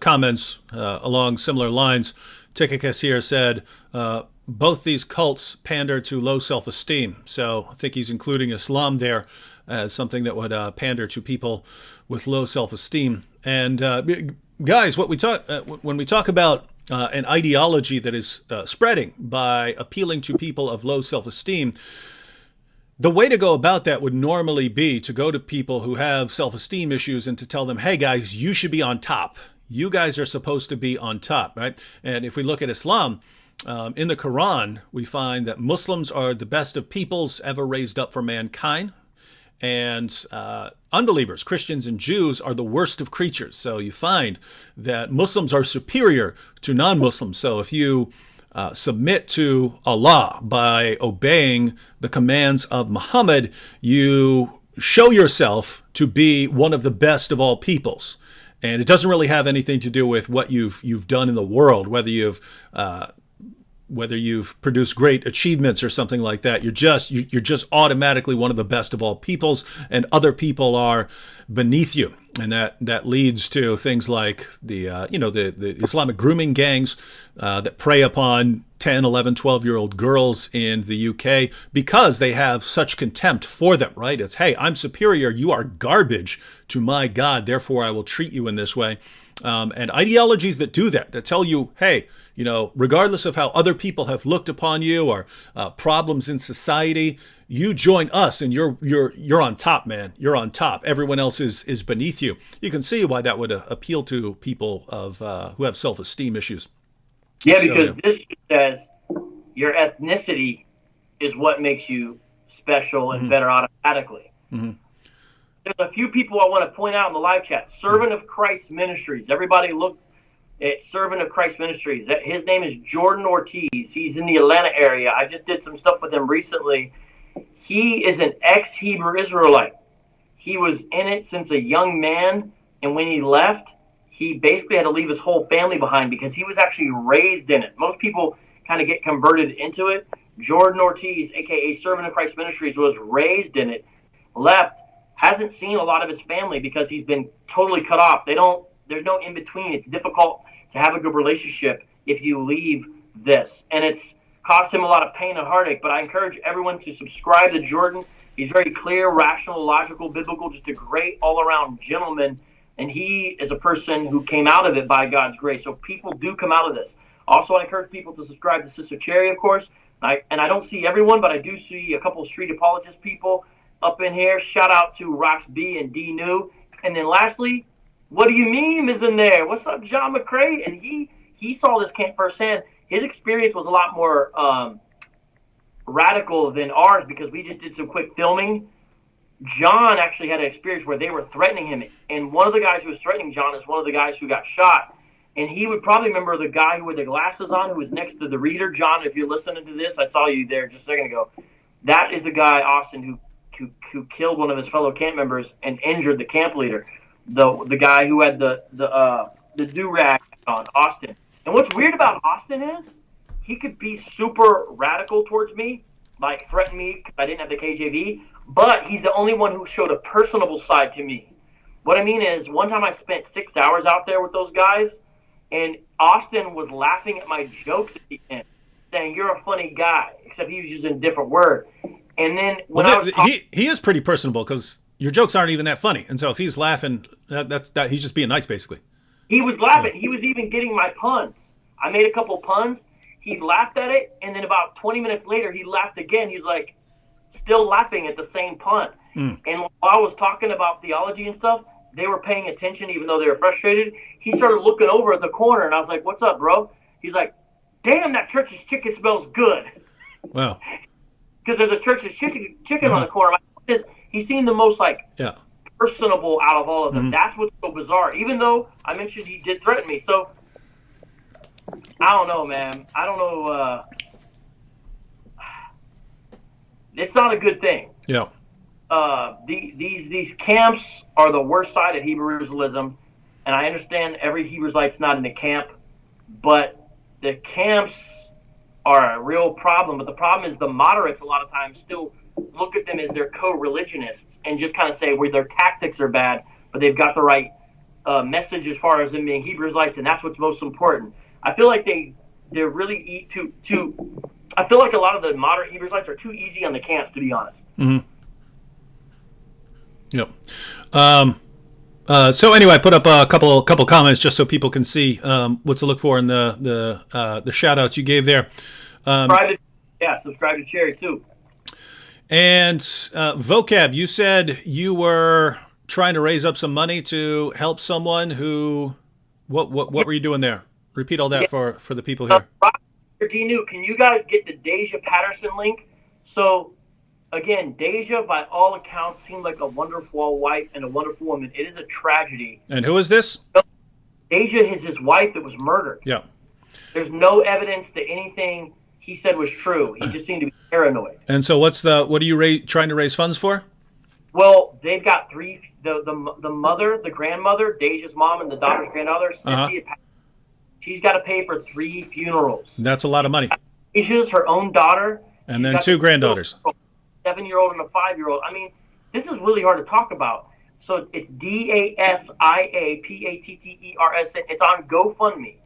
comments along similar lines. Tychicus here said both these cults pander to low self-esteem. So I think he's including Islam there as something that would pander to people with low self-esteem. And guys, what we talk when we talk about an ideology that is spreading by appealing to people of low self-esteem, the way to go about that would normally be to go to people who have self-esteem issues and to tell them, hey guys, you should be on top. You guys are supposed to be on top, right? And if we look at Islam, in the Quran, we find that Muslims are the best of peoples ever raised up for mankind. And unbelievers, Christians and Jews, are the worst of creatures. So you find that Muslims are superior to non-Muslims. So if you submit to Allah by obeying the commands of Muhammad, you show yourself to be one of the best of all peoples. And it doesn't really have anything to do with what you've done in the world, whether you've produced great achievements or something like that. You're just automatically one of the best of all peoples, and other people are beneath you. And that leads to things like the Islamic grooming gangs that prey upon 10, 11, 12-year-old girls in the UK because they have such contempt for them, right? It's, hey, I'm superior. You are garbage to my God. Therefore, I will treat you in this way. And ideologies that do that tell you, hey, regardless of how other people have looked upon you or problems in society, you join us and you're on top, man. You're on top. Everyone else is beneath you. You can see why that would appeal to people who have self-esteem issues. Yeah, because this says your ethnicity is what makes you special and better automatically. There's a few people I want to point out in the live chat. Servant of Christ Ministries. Everybody look at Servant of Christ Ministries. His name is Jordan Ortiz. He's in the Atlanta area. I just did some stuff with him recently. He is an ex-Hebrew Israelite. He was in it since a young man, and when he left, he basically had to leave his whole family behind because he was actually raised in it. Most people kind of get converted into it. Jordan Ortiz, a.k.a. Servant of Christ Ministries, was raised in it, left, hasn't seen a lot of his family because he's been totally cut off. There's no in-between. It's difficult to have a good relationship if you leave this. And it's cost him a lot of pain and heartache, but I encourage everyone to subscribe to Jordan. He's very clear, rational, logical, biblical, just a great all-around gentleman. And he is a person who came out of it by God's grace. So people do come out of this. Also, I encourage people to subscribe to Sister Cherry, of course. I don't see everyone, but I do see a couple of street apologist people up in here. Shout out to Rox B and D New. And then lastly, What Do You Meme is in there. What's up, John McCrae? And he saw this camp firsthand. His experience was a lot more radical than ours because we just did some quick filming. John actually had an experience where they were threatening him. And one of the guys who was threatening John is one of the guys who got shot. And he would probably remember the guy with the glasses on who was next to the reader. John, if you're listening to this, I saw you there just a second ago. That is the guy, Austin, who killed one of his fellow camp members and injured the camp leader. The guy who had the do-rag on, Austin. And what's weird about Austin is he could be super radical towards me, like threaten me because I didn't have the KJV, but he's the only one who showed a personable side to me. What I mean is, one time I spent 6 hours out there with those guys, and Austin was laughing at my jokes at the end, saying, "You're a funny guy," except he was using a different word. And then when he is pretty personable because your jokes aren't even that funny, and so if he's laughing, he's just being nice, basically. He was laughing. Yeah. He was even getting my puns. I made a couple puns. He laughed at it, and then about 20 minutes later, he laughed again. He's like, still laughing at the same pun. And while I was talking about theology and stuff, they were paying attention, even though they were frustrated. He started looking over at the corner, and I was like, "What's up, bro?" He's like, "Damn, that church's chicken smells good." Wow. Because there's a church's chicken on the corner. He seemed the most personable out of all of them. That's what's so bizarre. Even though I mentioned he did threaten me, so I don't know, man. I don't know. It's not a good thing. Yeah. These camps are the worst side of Hebrew Israelism, and I understand every Hebrew Israelite's not in a camp, but the camps are a real problem. But the problem is the moderates a lot of times still look at them as their co-religionists and just kind of say, well, their tactics are bad, but they've got the right message as far as them being Hebrew Israelites, and that's what's most important. I feel like they're really too. I feel like a lot of the moderate Hebrew Israelites are too easy on the camps, to be honest. Mm-hmm. Yep. So anyway, I put up a couple comments just so people can see what to look for in the shout outs you gave there. Subscribe to Cherry too. And Vocab, you said you were trying to raise up some money to help someone who. What were you doing there? Repeat all that for the people here. Dinu, can you guys get the Deja Patterson link? So, again, Deja, by all accounts, seemed like a wonderful wife and a wonderful woman. It is a tragedy. And who is this? Deja is his wife that was murdered. Yeah. There's no evidence that anything he said was true. He just seemed to be paranoid. And so what are you trying to raise funds for? Well, they've got three. The mother, the grandmother, Deja's mom, and the daughter's grandmother, Cynthia Patterson. She's got to pay for 3 funerals. That's a lot of money. Deja's her own daughter. And then 2 granddaughters. 7-year-old and a 5-year-old. I mean, this is really hard to talk about. So it's DASIAPATTERS. It's on GoFundMe.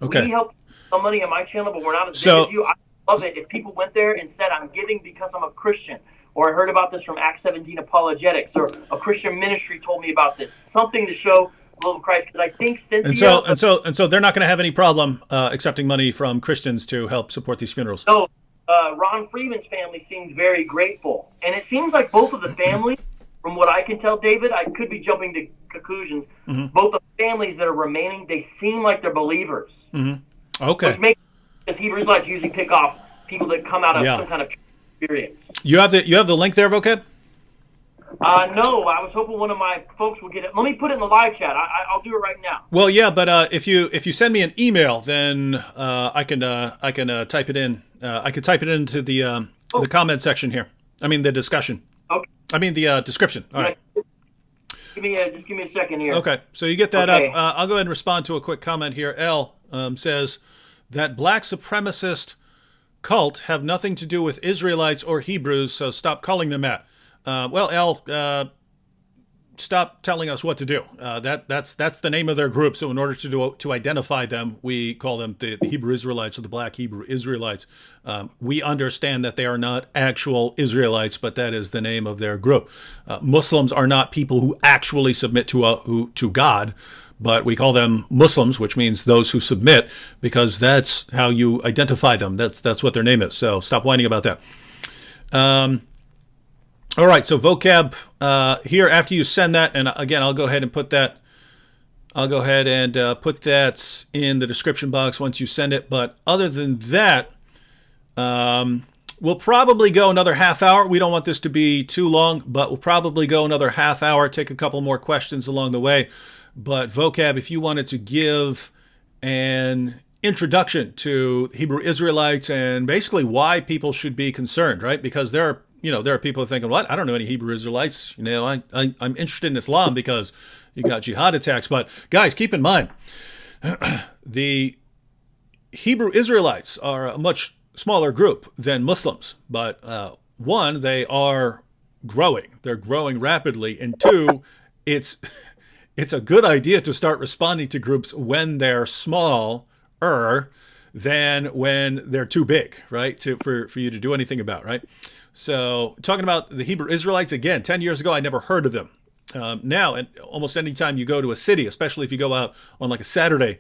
Okay. We help some money on my channel, but we're not as big as you. I love it if people went there and said, I'm giving because I'm a Christian. Or I heard about this from Acts 17 Apologetics. Or a Christian ministry told me about this. Something to show the love of Christ, because I think Cynthia... And so they're not going to have any problem accepting money from Christians to help support these funerals. No, Ron Freeman's family seemed very grateful. And it seems like both of the families, from what I can tell, David, I could be jumping to conclusions, both the families that are remaining, they seem like they're believers. Mm-hmm. Okay. Which makes, because Hebrew Israelites usually pick off people that come out of some kind of experience. You have the link there, Vocab? No, I was hoping one of my folks would get it. Let me put it in the live chat. I'll do it right now. Well, yeah, but if you send me an email, then I can type it in. I could type it into the comment section here. I mean the discussion. Okay. I mean the description. All right. Just give me a second here. Okay, so you get that up. I'll go ahead and respond to a quick comment here. L says that black supremacist cult have nothing to do with Israelites or Hebrews, so stop calling them that. Well, L, stop telling us what to do. That's the name of their group. So in order to identify them, we call them the Hebrew Israelites or the Black Hebrew Israelites. We understand that they are not actual Israelites, but that is the name of their group. Muslims are not people who actually submit to God, but we call them Muslims, which means those who submit, because that's how you identify them. That's what their name is. So stop whining about that. All right, so Vocab here, after you send that, and again, I'll go ahead and put that. I'll go ahead and put that in the description box once you send it. But other than that, we'll probably go another half hour. We don't want this to be too long, but we'll probably go another half hour, take a couple more questions along the way. But Vocab, if you wanted to give an introduction to Hebrew Israelites and basically why people should be concerned, right? Because there are people thinking, what? I don't know any Hebrew Israelites. I'm interested in Islam because you got jihad attacks. But guys, keep in mind, the Hebrew Israelites are a much smaller group than Muslims. But one, they are growing. They're growing rapidly. And 2, it's a good idea to start responding to groups when they're smaller than when they're too big, right? For you to do anything about, right? So talking about the Hebrew Israelites, again, 10 years ago, I never heard of them. Now, and almost any time you go to a city, especially if you go out on like a Saturday,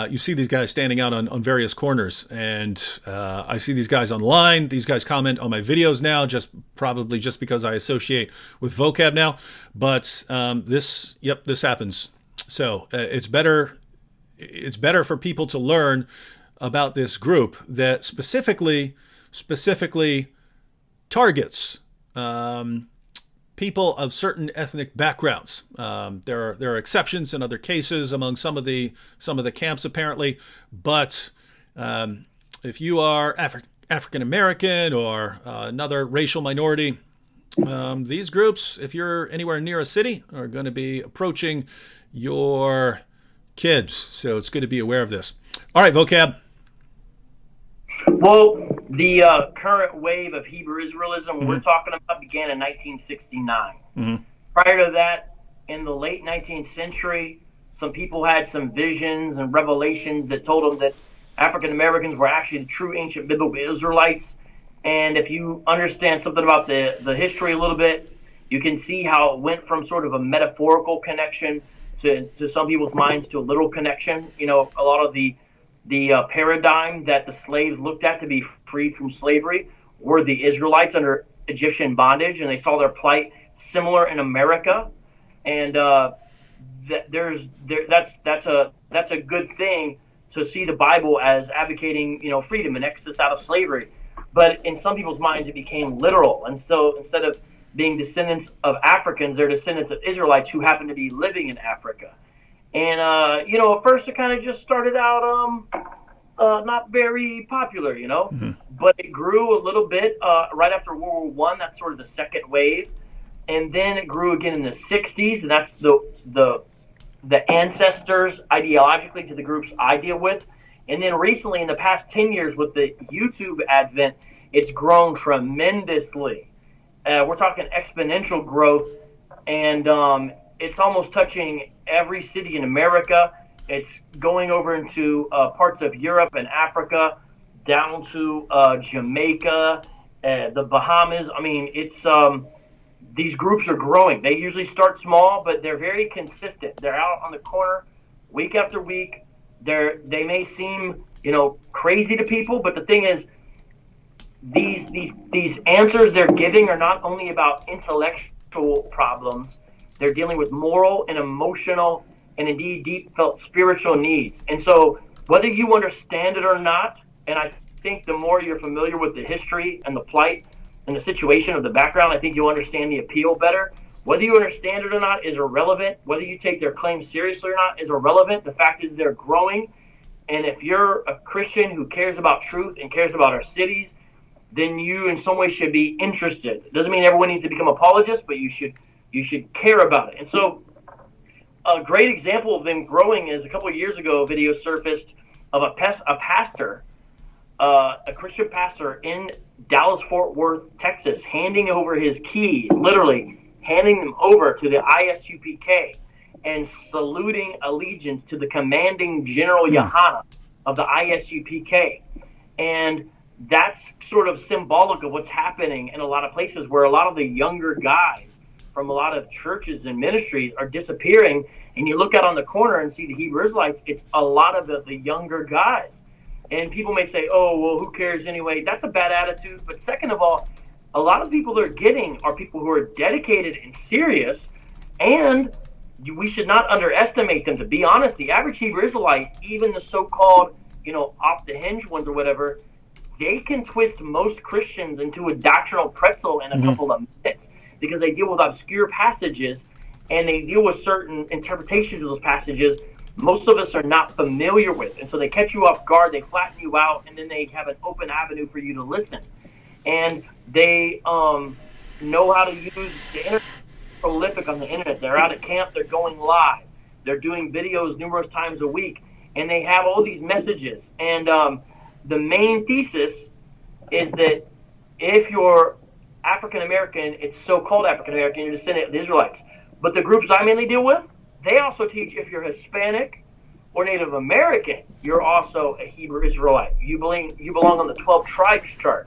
you see these guys standing out on various corners. And I see these guys online. These guys comment on my videos now, probably just because I associate with vocab now. But this happens. So it's better for people to learn about this group that specifically targets people of certain ethnic backgrounds. There are exceptions in other cases among some of the camps apparently, but if you are African American or another racial minority, these groups, if you're anywhere near a city, are going to be approaching your kids. So it's good to be aware of this. All right, vocab. Well, the current wave of Hebrew Israelism we're talking about began in 1969. Mm-hmm. Prior to that, in the late 19th century, some people had some visions and revelations that told them that African Americans were actually the true ancient biblical Israelites. And if you understand something about the history a little bit, you can see how it went from sort of a metaphorical connection to some people's minds to a literal connection. You know, a lot of the paradigm that the slaves looked at to be freed from slavery were the Israelites under Egyptian bondage, and they saw their plight similar in America. And that's a good thing to see the Bible as advocating, you know, freedom and exodus out of slavery. But in some people's minds, it became literal, and so instead of being descendants of Africans, they're descendants of Israelites who happen to be living in Africa. And, you know, at first it kind of just started out not very popular, you know, but it grew a little bit right after World War I. That's sort of the second wave. And then it grew again in the 60s, and that's the ancestors ideologically to the groups I deal with. And then recently, in the past 10 years, with the YouTube advent, it's grown tremendously. We're talking exponential growth, and it's almost touching every city in America. It's going over into parts of Europe and Africa, down to Jamaica, the Bahamas. I mean, it's these groups are growing. They usually start small, but they're very consistent. They're out on the corner week after week. They may seem, you know, crazy to people, but the thing is, these answers they're giving are not only about intellectual problems. They're dealing with moral and emotional and indeed deep felt spiritual needs. And so whether you understand it or not, and I think the more you're familiar with the history and the plight and the situation of the background, I think you'll understand the appeal better. Whether you understand it or not is irrelevant. Whether you take their claims seriously or not is irrelevant. The fact is they're growing. And if you're a Christian who cares about truth and cares about our cities, then you in some way should be interested. It doesn't mean everyone needs to become apologists, but you should care about it. And so a great example of them growing is a couple of years ago, a video surfaced of a pastor, a Christian pastor in Dallas-Fort Worth, Texas, handing over his keys, literally handing them over to the ISUPK and saluting allegiance to the commanding General Yohana of the ISUPK. And that's sort of symbolic of what's happening in a lot of places where a lot of the younger guys from a lot of churches and ministries are disappearing. And you look out on the corner and see the Hebrew Israelites, it's a lot of the younger guys. And people may say, oh, well, who cares anyway? That's a bad attitude. But second of all, a lot of people they're getting are people who are dedicated and serious, and we should not underestimate them. To be honest, the average Hebrew Israelite, even the so-called, you know, off-the-hinge ones or whatever, they can twist most Christians into a doctrinal pretzel in a couple of minutes because they deal with obscure passages and they deal with certain interpretations of those passages most of us are not familiar with. And so they catch you off guard, they flatten you out, and then they have an open avenue for you to listen. And they know how to use the internet. Prolific on the internet. They're out at camp, they're going live, they're doing videos numerous times a week, and they have all these messages. And the main thesis is that if you're African American, it's so-called African American, you're descendant of the Israelites. But the groups I mainly deal with, they also teach if you're Hispanic or Native American, you're also a Hebrew Israelite. You belong on the 12 tribes chart.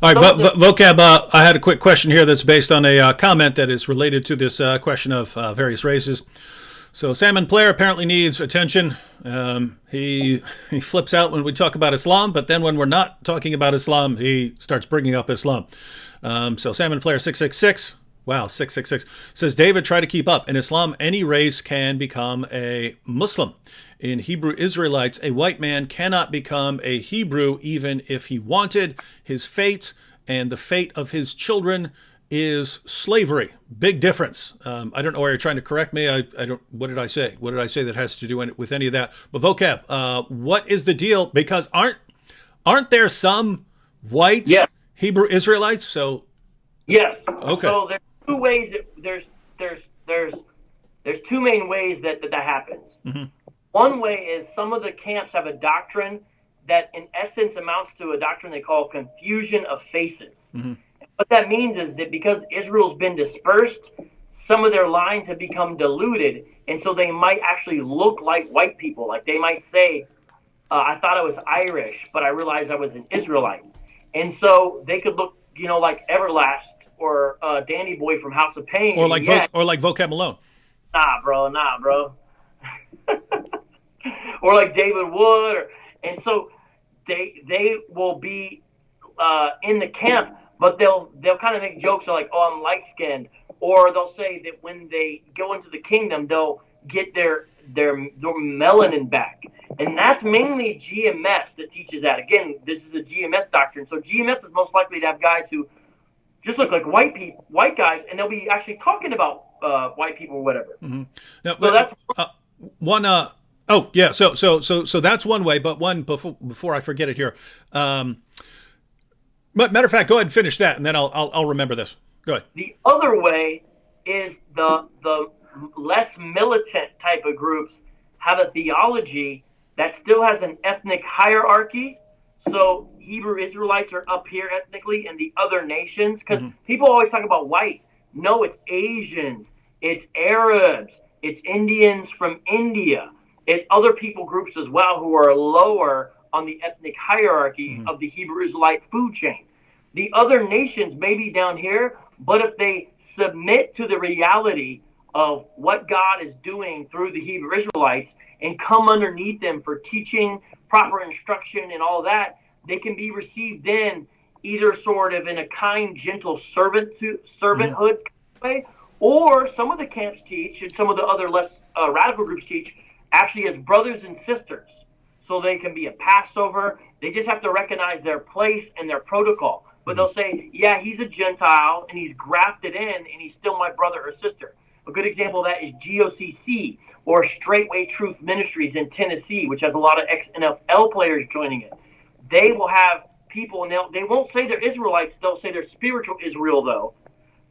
All right, Some of the vocab. I had a quick question here that's based on a comment that is related to this question of various races. So Salmon Player apparently needs attention. He flips out when we talk about Islam, but then when we're not talking about Islam, he starts bringing up Islam. So Salmon Player 666. Wow, 666 says David, try to keep up. In Islam, any race can become a Muslim. In Hebrew Israelites, a white man cannot become a Hebrew even if he wanted. His fate and the fate of his children is slavery. Big difference. I don't know why you're trying to correct me. I don't. What did I say? What did I say that has to do with any of that? But vocab. What is the deal? Because aren't there some white Yes. Hebrew Israelites? So Yes. okay. So there's two ways that there's two main ways that happens. Mm-hmm. One way is some of the camps have a doctrine that in essence amounts to a doctrine they call confusion of faces. Mm-hmm. What that means is that because Israel's been dispersed, some of their lines have become diluted, and so they might actually look like white people. Like they might say, I thought I was Irish, but I realized I was an Israelite. And so they could look, like Everlast or Danny Boy from House of Pain. Or like Vocab Malone. Nah, bro. Or like David Wood. And so they will be in the camp, but they'll kind of make jokes like, oh, I'm light skinned, or they'll say that when they go into the kingdom, they'll get their melanin back, and that's mainly GMS that teaches that. Again, this is the GMS doctrine. So GMS is most likely to have guys who just look like white guys, and they'll be actually talking about white people or whatever. Mm-hmm. Now, so that's one. Oh yeah. So that's one way. But one before I forget it here. Matter of fact, go ahead and finish that, and then I'll remember this. Go ahead. The other way is the less militant type of groups have a theology that still has an ethnic hierarchy. So Hebrew Israelites are up here ethnically, and the other nations, because people always talk about white. No, it's Asians, it's Arabs, it's Indians from India, it's other people groups as well who are lower on the ethnic hierarchy of the Hebrew Israelite food chain. The other nations may be down here, but if they submit to the reality of what God is doing through the Hebrew Israelites and come underneath them for teaching, proper instruction, and all that, they can be received in either sort of in a kind, gentle servanthood way, or some of the camps teach, and some of the other less radical groups teach, actually as brothers and sisters. So they can be a Passover. They just have to recognize their place and their protocol. But they'll say, yeah, he's a Gentile, and he's grafted in, and he's still my brother or sister. A good example of that is GOCC, or Straightway Truth Ministries in Tennessee, which has a lot of ex-NFL players joining it. They will have people, and they won't say they're Israelites. They'll say they're spiritual Israel, though,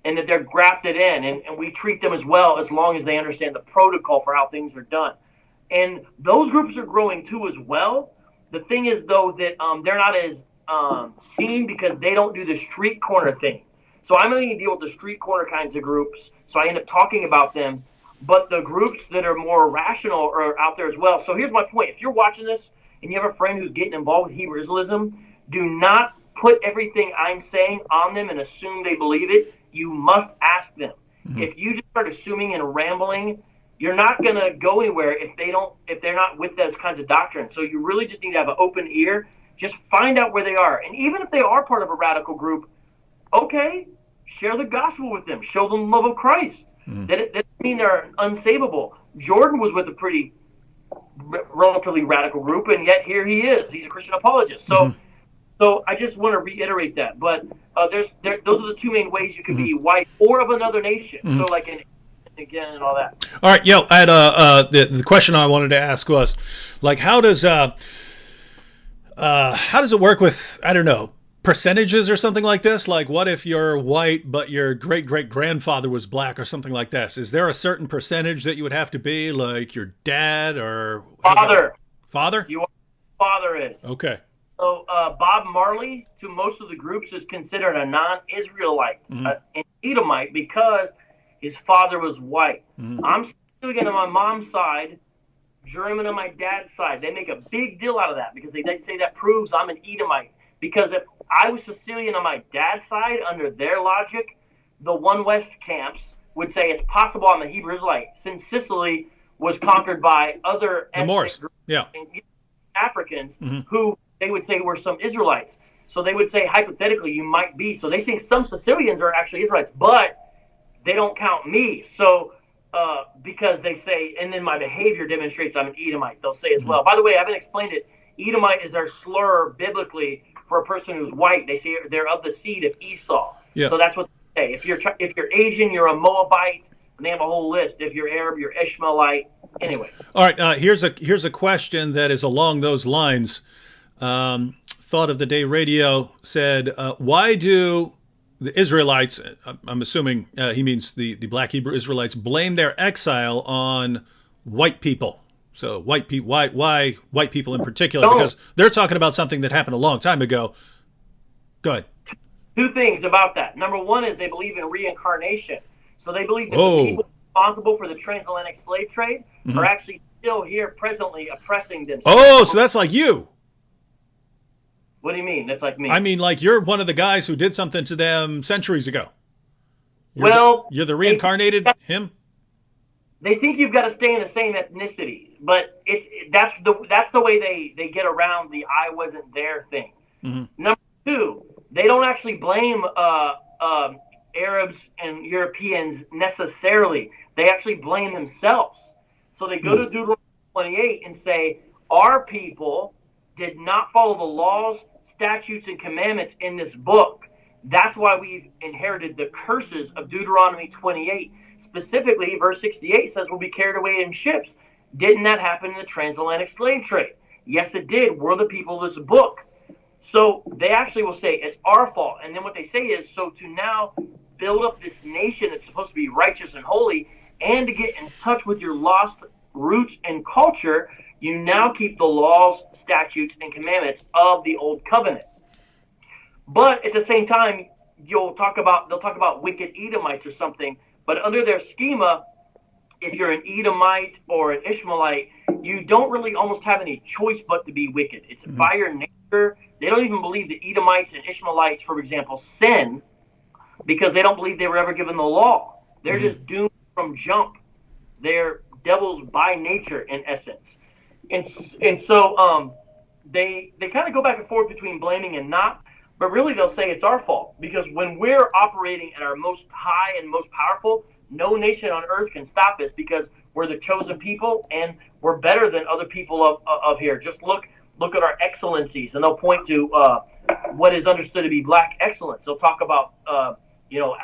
and that they're grafted in, and we treat them as well as long as they understand the protocol for how things are done. And those groups are growing, too, as well. The thing is, though, that they're not as seen because they don't do the street corner thing. So I'm only going to deal with the street corner kinds of groups, so I end up talking about them. But the groups that are more rational are out there as well. So here's my point. If you're watching this and you have a friend who's getting involved with Hebrew Israelism, do not put everything I'm saying on them and assume they believe it. You must ask them. If you just start assuming and rambling, you're not going to go anywhere if they're not with those kinds of doctrines. So you really just need to have an open ear. Just find out where they are. And even if they are part of a radical group, okay, share the gospel with them. Show them the love of Christ. That doesn't mean they're unsavable. Jordan was with a pretty relatively radical group, and yet here he is. He's a Christian apologist. So so I just want to reiterate that. But those are the two main ways you can be white or of another nation. So like again and all that. All right, I had the question I wanted to ask was, like, how does it work with, I don't know, percentages or something like this? Like, what if you're white but your great-great-grandfather was black or something like this? Is there a certain percentage that you would have to be, like your dad or father? You Father is. Okay. So Bob Marley, to most of the groups, is considered a non-Israelite, an Edomite, because his father was white. I'm still getting on my mom's side, German on my dad's side. They make a big deal out of that because they say that proves I'm an Edomite. because if I was Sicilian on my dad's side, under their logic, the One West camps would say it's possible I'm a Hebrew Israelite, since Sicily was conquered by other The Moors. Yeah. Africans who they would say were some Israelites. So they would say, hypothetically, you might be. So they think some Sicilians are actually Israelites, but they don't count me. So because they say, and then my behavior demonstrates I'm an Edomite, they'll say as well. By the way, I haven't explained it. Edomite is their slur biblically for a person who's white. They say they're of the seed of Esau. Yeah. So that's what they say. If you're Asian, you're a Moabite. And they have a whole list. If you're Arab, you're Ishmaelite. Anyway. All right. Here's a question that is along those lines. Thought of the Day Radio said, why do the Israelites, I'm assuming he means the black Hebrew Israelites, blame their exile on white people? So why white people in particular? Because they're talking about something that happened a long time ago. Go ahead. Two things about that. Number one is they believe in reincarnation. So they believe that the people responsible for the transatlantic slave trade are actually still here presently oppressing them. Oh, so that's like you. What do you mean? That's like me. I mean, like you're one of the guys who did something to them centuries ago. You're the reincarnated him? They think you've got to stay in the same ethnicity, but that's the way they get around the I wasn't there thing. Number two, they don't actually blame Arabs and Europeans necessarily. They actually blame themselves. So they go to Deuteronomy 28 and say, our people did not follow the laws, statutes, and commandments in this book. That's why we've inherited the curses of Deuteronomy 28. Specifically, verse 68 says we'll be carried away in ships. Didn't that happen in the transatlantic slave trade? Yes, it did. We're the people of this book. So they actually will say it's our fault. And then what they say is, so to now build up this nation that's supposed to be righteous and holy, and to get in touch with your lost roots and culture, you now keep the laws, statutes, and commandments of the old covenant. But at the same time, they'll talk about wicked Edomites or something. But under their schema, if you're an Edomite or an Ishmaelite, you don't really almost have any choice but to be wicked. It's by your nature. They don't even believe the Edomites and Ishmaelites, for example, sin, because they don't believe they were ever given the law. They're just doomed from jump. They're devils by nature, in essence. And so they kind of go back and forth between blaming and not, but really they'll say it's our fault, because when we're operating at our most high and most powerful, no nation on earth can stop us, because we're the chosen people and we're better than other people of here. Just look at our excellencies, and they'll point to what is understood to be black excellence. They'll talk about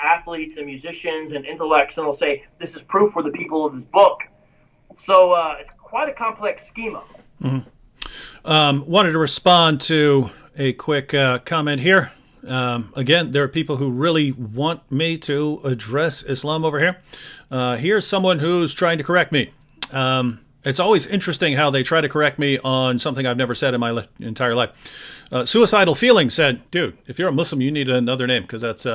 athletes and musicians and intellects, and they'll say this is proof for the people of this book. So it's quite a complex schema. Wanted to respond to a quick comment here. Again, there are people who really want me to address Islam over here. Here's someone who's trying to correct me. It's always interesting how they try to correct me on something I've never said in my entire life. Suicidal Feeling said, dude, if you're a Muslim, you need another name, because that's...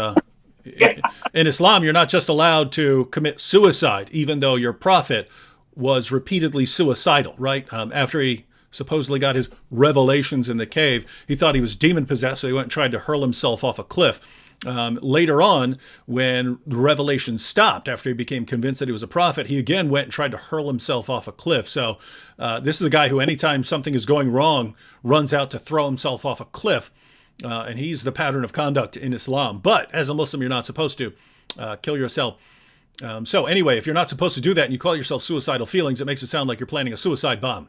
in Islam, you're not just allowed to commit suicide, even though your prophet was repeatedly suicidal, right? After he supposedly got his revelations in the cave, he thought he was demon-possessed, so he went and tried to hurl himself off a cliff. Later on, when the revelation stopped, after he became convinced that he was a prophet, he again went and tried to hurl himself off a cliff. So this is a guy who, anytime something is going wrong, runs out to throw himself off a cliff. And he's the pattern of conduct in Islam. But as a Muslim, you're not supposed to kill yourself. So anyway, if you're not supposed to do that and you call yourself Suicidal Feelings, it makes it sound like you're planning a suicide bomb.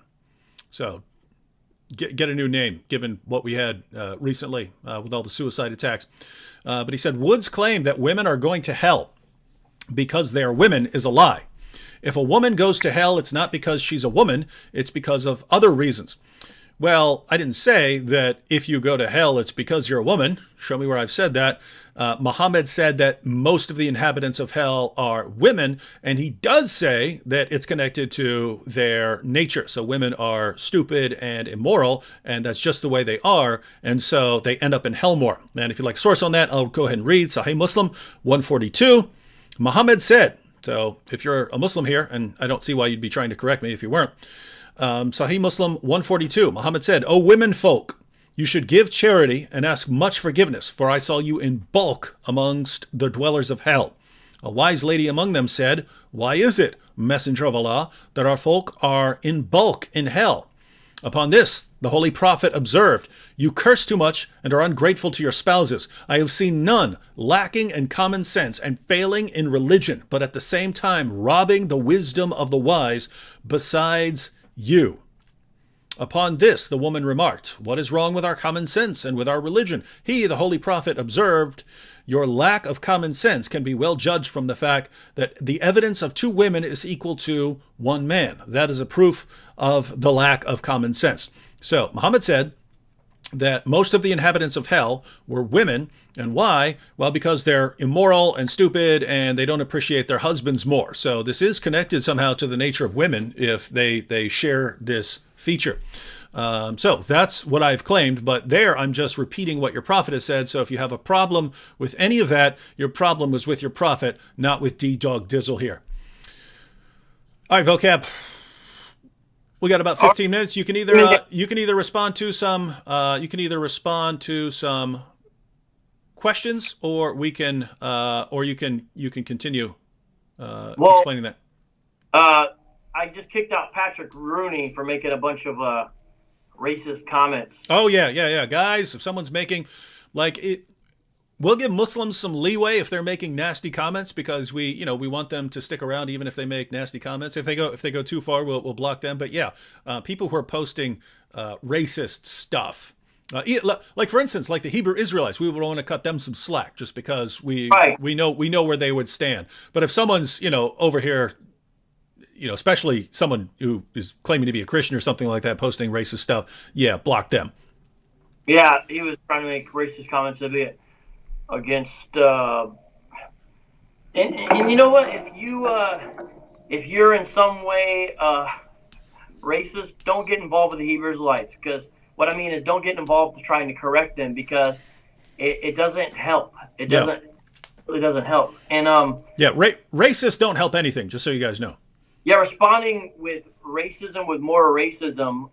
So get a new name, given what we had recently with all the suicide attacks. But he said, Wood's claim that women are going to hell because they are women is a lie. If a woman goes to hell, it's not because she's a woman, it's because of other reasons. Well, I didn't say that if you go to hell, it's because you're a woman. Show me where I've said that. Muhammad said that most of the inhabitants of hell are women, and he does say that it's connected to their nature. So women are stupid and immoral, and that's just the way they are, and so they end up in hell more. And if you'd like a source on that, I'll go ahead and read Sahih Muslim 142. Muhammad said, so if you're a Muslim here, and I don't see why you'd be trying to correct me if you weren't, Sahih Muslim 142, Muhammad said, O women folk, You should give charity and ask much forgiveness, for I saw you in bulk amongst the dwellers of hell. A wise lady among them said, Why is it, Messenger of Allah, that our folk are in bulk in hell? Upon this, the holy prophet observed, You curse too much and are ungrateful to your spouses. I have seen none lacking in common sense and failing in religion, but at the same time robbing the wisdom of the wise besides you. Upon this, the woman remarked, What is wrong with our common sense and with our religion? He, the holy prophet, observed, Your lack of common sense can be well judged from the fact that the evidence of 2 women is equal to 1 man. That is a proof of the lack of common sense. So Muhammad said that most of the inhabitants of hell were women. And why? Well, because they're immoral and stupid and they don't appreciate their husbands more. So this is connected somehow to the nature of women if they share this feature. So that's what I've claimed, but there I'm just repeating what your prophet has said. So if you have a problem with any of that, your problem was with your prophet, not with D-Dog Dizzle here. All right, vocab. We got about 15 minutes. You can either respond to some questions, or we can you can continue explaining that. I just kicked out Patrick Rooney for making a bunch of racist comments. Oh yeah, guys. If someone's making we'll give Muslims some leeway if they're making nasty comments, because we want them to stick around even if they make nasty comments. If they go too far, we'll block them. But yeah, people who are posting racist stuff, like for instance, like the Hebrew Israelites, we would want to cut them some slack just because we know where they would stand. But if someone's over here, especially someone who is claiming to be a Christian or something like that, posting racist stuff, yeah, block them. Yeah, he was trying to make racist comments against and you know what, if you're in some way racist, don't get involved with the Hebrew Israelites, because what I mean is don't get involved in trying to correct them, because it doesn't help. It really doesn't help. And racists don't help anything, just so you guys know. Yeah, responding with racism with more racism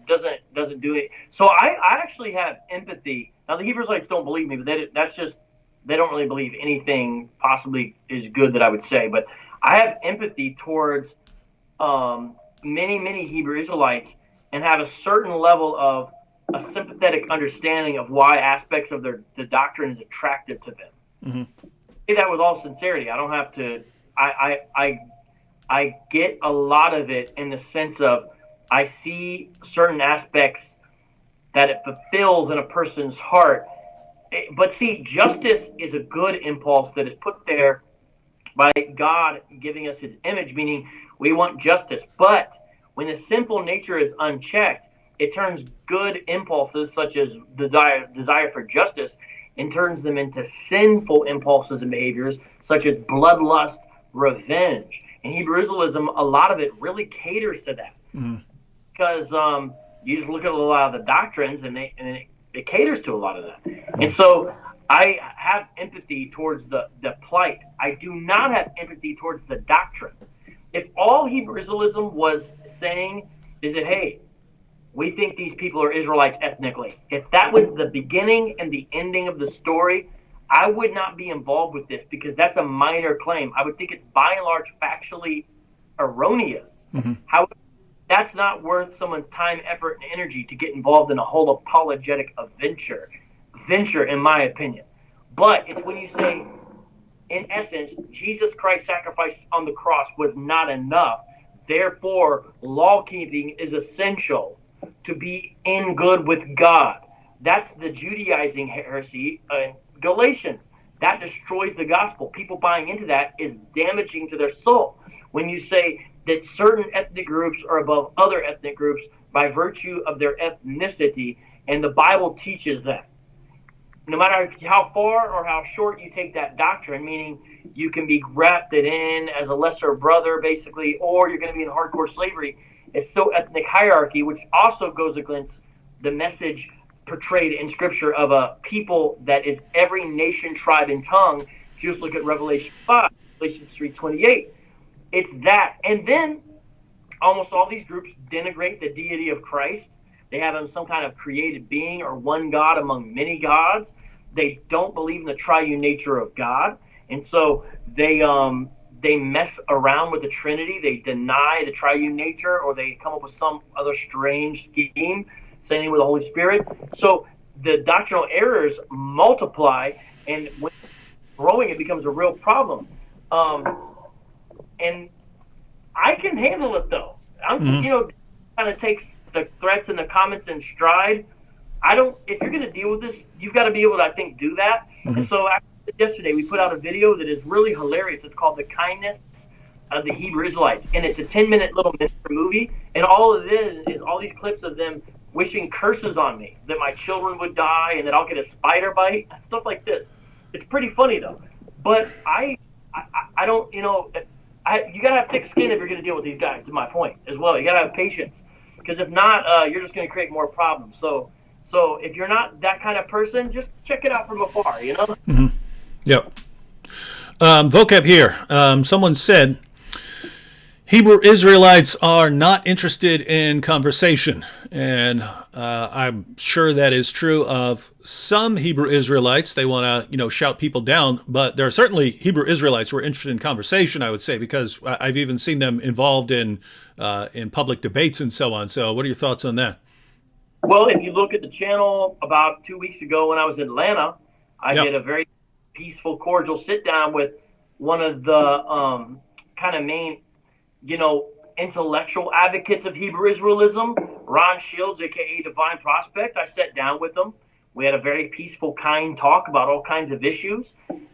doesn't do it. So I actually have empathy. Now the Hebrew Israelites don't believe me, but they don't really believe anything possibly is good that I would say. But I have empathy towards many Hebrew Israelites, and have a certain level of a sympathetic understanding of why aspects of the doctrine is attractive to them. Mm-hmm. I say that with all sincerity. I don't have to. I get a lot of it in the sense of I see certain aspects that it fulfills in a person's heart. But see, justice is a good impulse that is put there by God giving us his image, meaning we want justice. But when the sinful nature is unchecked, it turns good impulses such as desire for justice and turns them into sinful impulses and behaviors such as bloodlust, revenge. And Hebrew Israelism, a lot of it really caters to that. Mm-hmm. Because you just look at a lot of the doctrines, and it caters to a lot of that. Mm-hmm. And so I have empathy towards the plight. I do not have empathy towards the doctrine. If all Hebrew Israelism was saying is that, hey, we think these people are Israelites ethnically, if that was the beginning and the ending of the story, I would not be involved with this, because that's a minor claim. I would think it's by and large factually erroneous. Mm-hmm. However, that's not worth someone's time, effort, and energy to get involved in a whole apologetic venture, in my opinion. But it's when you say, in essence, Jesus Christ's sacrifice on the cross was not enough, therefore law keeping is essential to be in good with God. That's the Judaizing heresy. Galatians, that destroys the gospel. People buying into that is damaging to their soul. When you say that certain ethnic groups are above other ethnic groups by virtue of their ethnicity, and the Bible teaches that. No matter how far or how short you take that doctrine, meaning you can be grafted in as a lesser brother, basically, or you're going to be in hardcore slavery, it's so ethnic hierarchy, which also goes against the message portrayed in Scripture of a people that is every nation, tribe, and tongue. If you just look at Revelation 5, Revelation 3:28, it's that. And then almost all these groups denigrate the deity of Christ They have him some kind of created being or one God among many gods. They don't believe in the triune nature of God, and so they mess around with the Trinity. They deny the triune nature, or they come up with some other strange scheme, same thing with the Holy Spirit. So the doctrinal errors multiply, and when growing, it becomes a real problem. And I can handle it though. Kind of takes the threats and the comments in stride. If you're going to deal with this, you've got to be able to, I think, do that. And so yesterday we put out a video that is really hilarious. It's called The Kindness of the Hebrew Israelites. And it's a 10-minute little miniature movie. And all of this is all these clips of them wishing curses on me, that my children would die and that I'll get a spider bite, stuff like this. It's pretty funny though. But I don't, you got to have thick skin if you're going to deal with these guys, to my point as well. You got to have patience. Because if not, you're just going to create more problems. So if you're not that kind of person, just check it out from afar, Yep. Vocab here. Someone said, Hebrew Israelites are not interested in conversation. And I'm sure that is true of some Hebrew Israelites. They want to, shout people down. But there are certainly Hebrew Israelites who are interested in conversation, I would say, because I've even seen them involved in public debates and so on. So what are your thoughts on that? Well, if you look at the channel about 2 weeks ago when I was in Atlanta, I did a very peaceful, cordial sit down with one of the kind of main, intellectual advocates of Hebrew Israelism, Ron Shields, aka Divine Prospect. I sat down with him. We had a very peaceful, kind talk about all kinds of issues,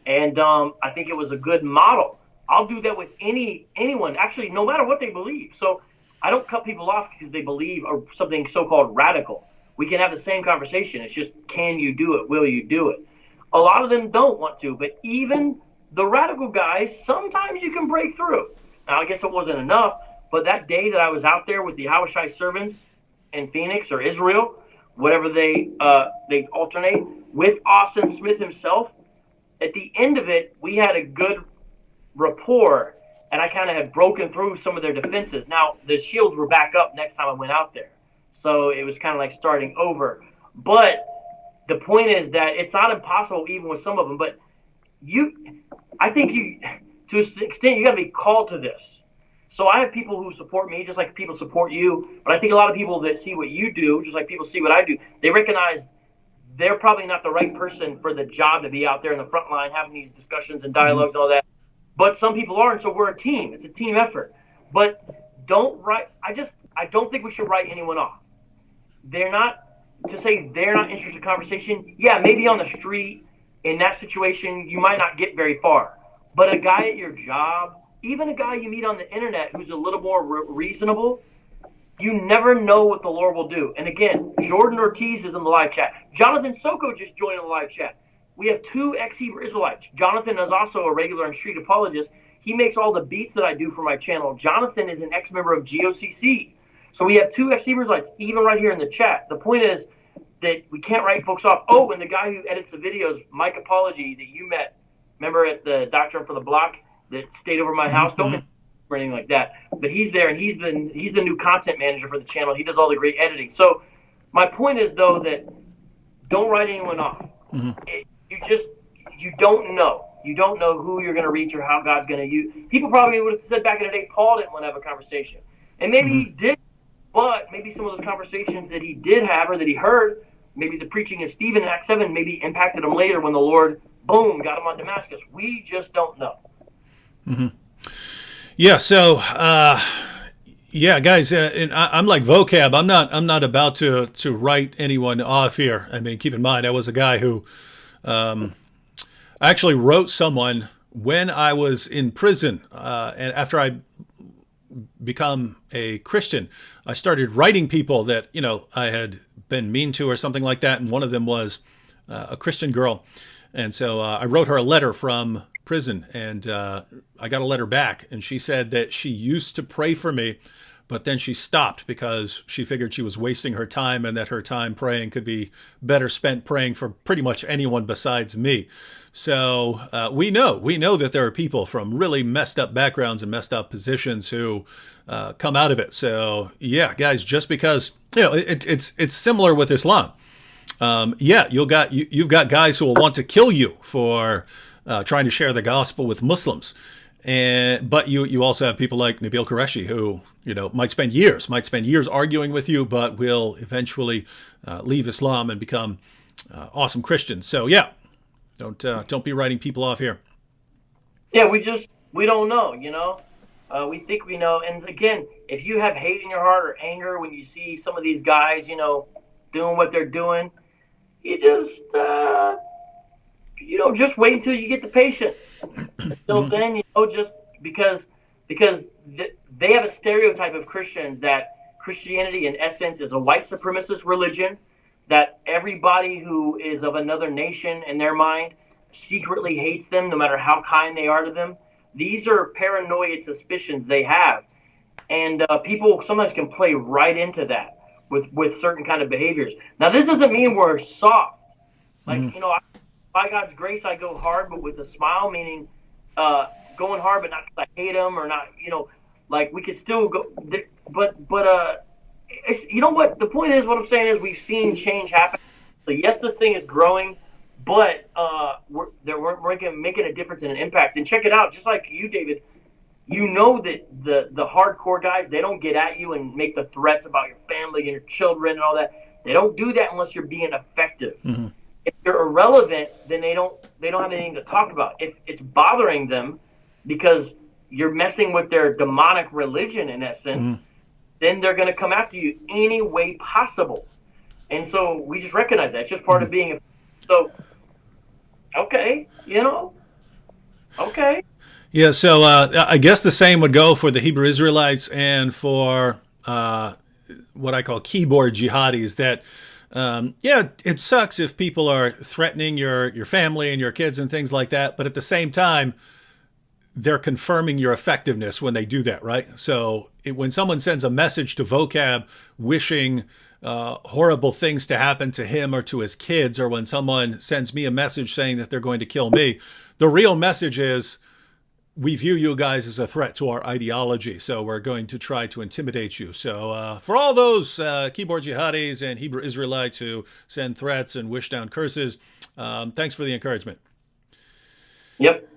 and I think it was a good model. I'll do that with anyone, actually, no matter what they believe. So I don't cut people off because they believe or something so-called radical. We can have the same conversation. It's just, can you do it? Will you do it? A lot of them don't want to, but even the radical guys, sometimes you can break through. Now, I guess it wasn't enough, but that day that I was out there with the Hawashai servants in Phoenix or Israel, whatever they alternate, with Austin Smith himself, at the end of it, we had a good rapport, and I kind of had broken through some of their defenses. Now, the shields were back up next time I went out there, so it was kind of like starting over. But the point is that it's not impossible even with some of them, but I think to an extent, you got to be called to this. So I have people who support me just like people support you, but I think a lot of people that see what you do, just like people see what I do, they recognize they're probably not the right person for the job to be out there in the front line having these discussions and dialogues and all that. But some people are, and so we're a team. It's a team effort. But I don't think we should write anyone off. They're not interested in conversation. Yeah, maybe on the street, in that situation, you might not get very far. But a guy at your job, even a guy you meet on the internet who's a little more reasonable, you never know what the Lord will do. And again, Jordan Ortiz is in the live chat. Jonathan Soko just joined the live chat. We have 2 ex-Hebrew Israelites. Jonathan is also a regular and street apologist. He makes all the beats that I do for my channel. Jonathan is an ex-member of GOCC. So we have 2 ex-Hebrew Israelites, even right here in the chat. The point is that we can't write folks off. Oh, and the guy who edits the videos, Mike Apology, that you met, remember at the Doctrine for the Block that stayed over my house? Don't or anything like that. But he's there, and he's the new content manager for the channel. He does all the great editing. So my point is, though, that don't write anyone off. You don't know. You don't know who you're going to reach or how God's going to use. People probably would have said back in the day, Paul didn't want to have a conversation. And maybe he did, but maybe some of those conversations that he did have or that he heard, maybe the preaching of Stephen in Acts 7 maybe impacted him later when the Lord, boom, got him on Damascus. We just don't know. Yeah, so guys, and I'm like Vocab. I'm not about to write anyone off here. I mean, keep in mind, I was a guy who actually wrote someone when I was in prison, and after I become a Christian, I started writing people that I had been mean to or something like that, and one of them was a Christian girl, and so I wrote her a letter from prison, and I got a letter back, and she said that she used to pray for me, but then she stopped because she figured she was wasting her time and that her time praying could be better spent praying for pretty much anyone besides me. So we know that there are people from really messed up backgrounds and messed up positions who come out of it. So yeah, guys, just because it's similar with Islam. You've got guys who will want to kill you for trying to share the gospel with Muslims. But you also have people like Nabil Qureshi who might spend years arguing with you, but will eventually leave Islam and become awesome Christians. So yeah, don't be writing people off here. Yeah, we don't know. We think we know. And again, if you have hate in your heart or anger when you see some of these guys, doing what they're doing, you just wait until you get the patience. Until then, just because they have a stereotype of Christians that Christianity, in essence, is a white supremacist religion, that everybody who is of another nation in their mind secretly hates them, no matter how kind they are to them. These are paranoid suspicions they have, and people sometimes can play right into that with certain kind of behaviors. Now, this doesn't mean we're soft. Like, by God's grace, I go hard, but with a smile, meaning going hard, but not because I hate them or not, like we could still go. But it's, what the point is, what I'm saying is we've seen change happen. So yes, this thing is growing, but we're making a difference and an impact. And check it out, just like you, David, that the hardcore guys, they don't get at you and make the threats about your family and your children and all that. They don't do that unless you're being effective. Mm-hmm. If you're irrelevant, then they don't have anything to talk about. If it's bothering them because you're messing with their demonic religion, in essence, then they're going to come after you any way possible. And so we just recognize that. It's just part of being so, okay, okay. Yeah, so I guess the same would go for the Hebrew Israelites and for what I call keyboard jihadis. That it sucks if people are threatening your family and your kids and things like that, but at the same time, they're confirming your effectiveness when they do that, right? So when someone sends a message to Vocab wishing horrible things to happen to him or to his kids, or when someone sends me a message saying that they're going to kill me, the real message is, we view you guys as a threat to our ideology, so we're going to try to intimidate you. So for all those keyboard jihadis and Hebrew Israelites who send threats and wish down curses, thanks for the encouragement. Yep.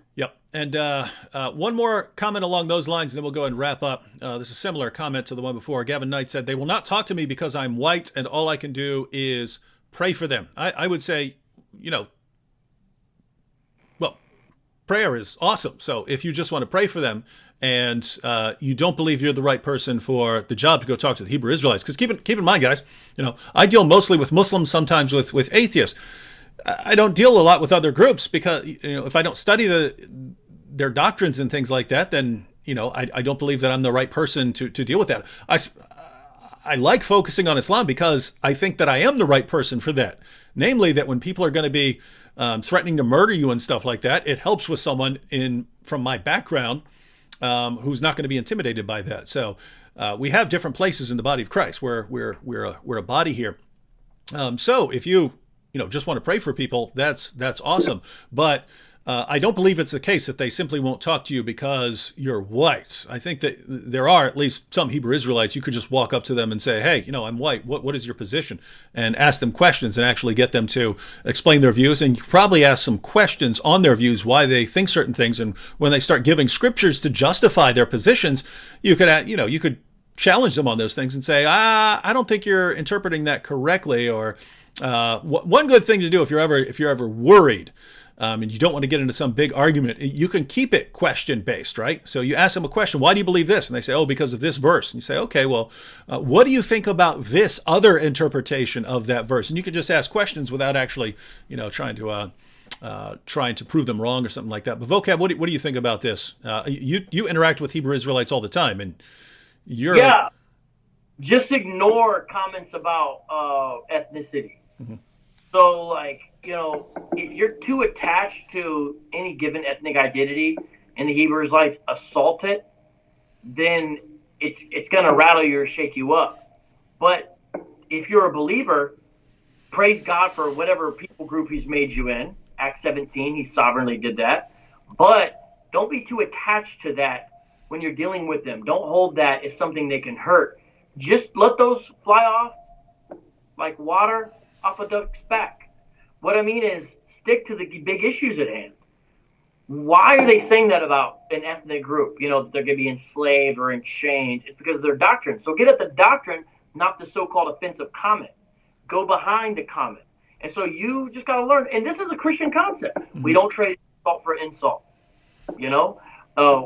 And one more comment along those lines, and then we'll go and wrap up. This is a similar comment to the one before. Gavin Knight said, they will not talk to me because I'm white, and all I can do is pray for them. I would say, prayer is awesome. So if you just want to pray for them and you don't believe you're the right person for the job to go talk to the Hebrew Israelites, because keep in mind, guys, I deal mostly with Muslims, sometimes with atheists. I don't deal a lot with other groups because, if I don't study their doctrines and things like that, then, I don't believe that I'm the right person to deal with that. I like focusing on Islam because I think that I am the right person for that. Namely, that when people are going to be threatening to murder you and stuff like that, it helps with someone from my background who's not going to be intimidated by that. So we have different places in the body of Christ. We're a body here. So if you just want to pray for people, that's awesome. But I don't believe it's the case that they simply won't talk to you because you're white. I think that there are at least some Hebrew Israelites you could just walk up to them and say, hey, I'm white. What is your position? And ask them questions and actually get them to explain their views. And you probably ask some questions on their views, why they think certain things. And when they start giving scriptures to justify their positions, you could challenge them on those things and say, I don't think you're interpreting that correctly. Or one good thing to do if you're ever worried, and you don't want to get into some big argument, you can keep it question-based, right? So you ask them a question, why do you believe this? And they say, oh, because of this verse. And you say, okay, well, what do you think about this other interpretation of that verse? And you can just ask questions without actually, trying to prove them wrong or something like that. But Vocab, what do you think about this? You interact with Hebrew Israelites all the time, and you're... Yeah, just ignore comments about ethnicity. Mm-hmm. So, like, if you're too attached to any given ethnic identity and the Hebrew Israelites assault it, then it's going to rattle you or shake you up. But if you're a believer, praise God for whatever people group he's made you in. Acts 17, he sovereignly did that. But don't be too attached to that when you're dealing with them. Don't hold that as something they can hurt. Just let those fly off like water off a duck's back. What I mean is stick to the big issues at hand. Why are they saying that about an ethnic group? You know, they're going to be enslaved or exchanged. It's because of their doctrine. So get at the doctrine, not the so-called offensive comment. Go behind the comment. And so you just got to learn. And this is a Christian concept. Mm-hmm. We don't trade insult for insult. You know,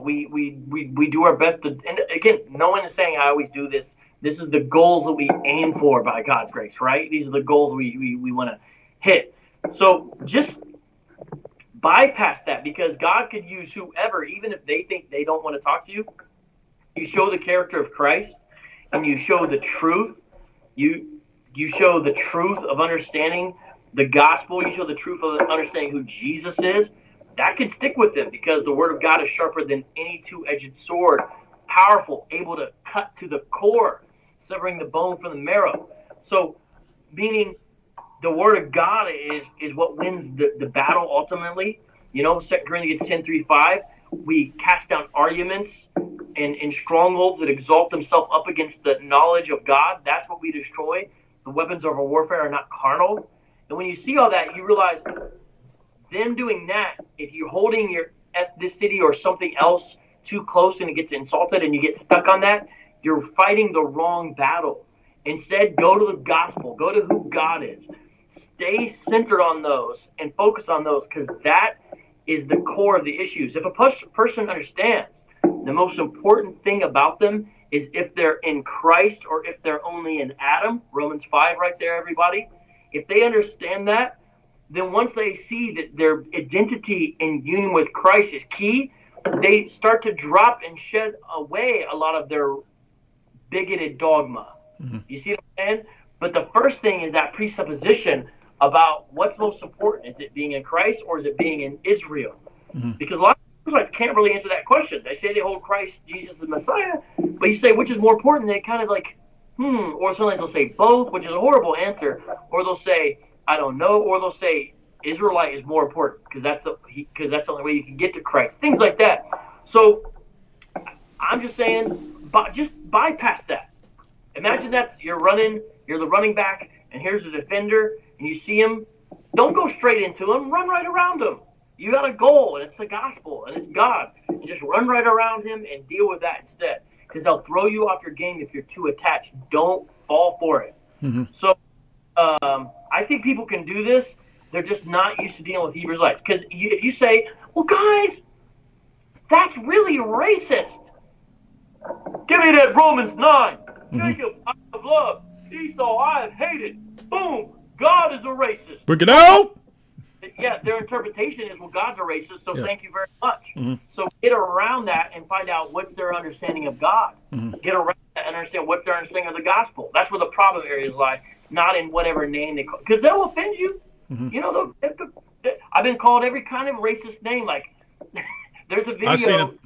we do our best to. And again, no one is saying I always do this. This is the goals that we aim for by God's grace, right? These are the goals we want to hit. So just bypass that, because God could use whoever, even if they think they don't want to talk to you. You show the character of Christ, and you show the truth. You show the truth of understanding the gospel. You show the truth of understanding who Jesus is. That can stick with them, because the word of God is sharper than any two-edged sword, powerful, able to cut to the core, severing the bone from the marrow. So, meaning the word of God is what wins the battle ultimately. You know, 2 Corinthians 10:3-5, we cast down arguments and strongholds that exalt themselves up against the knowledge of God. That's what we destroy. The weapons of our warfare are not carnal. And when you see all that, you realize them doing that, if you're holding your ethnicity or something else too close and it gets insulted and you get stuck on that, you're fighting the wrong battle. Instead, go to the gospel. Go to who God is. Stay centered on those and focus on those, because that is the core of the issues. If a person understands the most important thing about them is if they're in Christ or if they're only in Adam, Romans 5 right there, everybody. If they understand that, then once they see that their identity in union with Christ is key, they start to drop and shed away a lot of their bigoted dogma. Mm-hmm. You see what I'm saying? But the first thing is that presupposition about what's most important. Is it being in Christ or is it being in Israel? Mm-hmm. Because a lot of Israelites can't really answer that question. They say they hold Christ, Jesus, as Messiah, but you say which is more important, they kind of like, or sometimes they'll say both, which is a horrible answer, or they'll say, I don't know, or they'll say Israelite is more important because that's the only way you can get to Christ. Things like that. So I'm just saying, just bypass that. Imagine you're the running back, and here's the defender, and you see him. Don't go straight into him. Run right around him. You got a goal, and it's the gospel, and it's God. And just run right around him and deal with that instead, because they'll throw you off your game if you're too attached. Don't fall for it. Mm-hmm. So I think people can do this. They're just not used to dealing with Hebrew Israelites. Because if you say, well, guys, that's really racist. Give me that Romans 9. Mm-hmm. Jacob, I have loved. Esau, I have hated. Boom. God is a racist. Bring it out. Yeah, their interpretation is, well, God's a racist, so thank you very much. Mm-hmm. So get around that and find out what's their understanding of God. Mm-hmm. Get around that and understand what's their understanding of the gospel. That's where the problem areas lie, not in whatever name they call. Because they'll offend you. Mm-hmm. You know, I've been called every kind of racist name. Like, there's a video. I've seen it.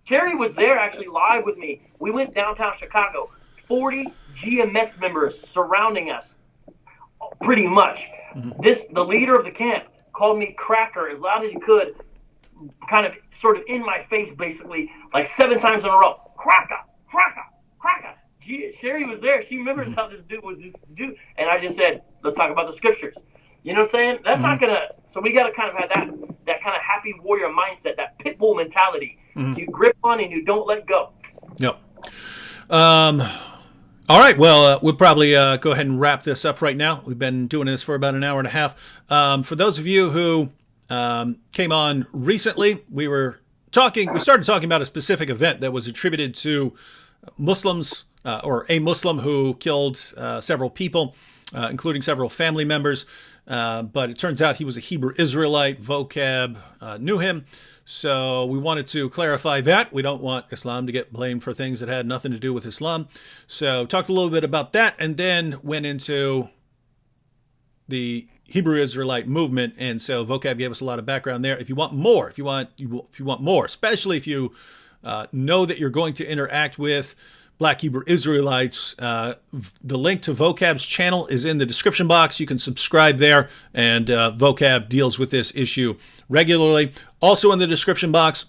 Cherry was there actually live with me. We went downtown Chicago. 40 GMS members surrounding us, pretty much. Mm-hmm. The leader of the camp called me cracker as loud as he could, kind of sort of in my face, basically, like 7 times in a row. Cracker, cracker, cracker. Sherry was there. She remembers how this dude was this dude. And I just said, let's talk about the scriptures. You know what I'm saying? That's not going to... So we got to kind of have that kind of happy warrior mindset, that pit bull mentality. Mm-hmm. You grip on and you don't let go. Yep. All right, well, we'll probably go ahead and wrap this up right now. We've been doing this for about an hour and a half. For those of you who came on recently, we started talking about a specific event that was attributed to Muslims, or a Muslim who killed several people, including several family members. But it turns out he was a Hebrew Israelite. Vocab knew him. So we wanted to clarify that. We don't want Islam to get blamed for things that had nothing to do with Islam. So talked a little bit about that, and then went into the Hebrew Israelite movement. And so Vocab gave us a lot of background there. If you want more, especially if you know that you're going to interact with Black Hebrew Israelites. The link to Vocab's channel is in the description box. You can subscribe there, and Vocab deals with this issue regularly. Also in the description box,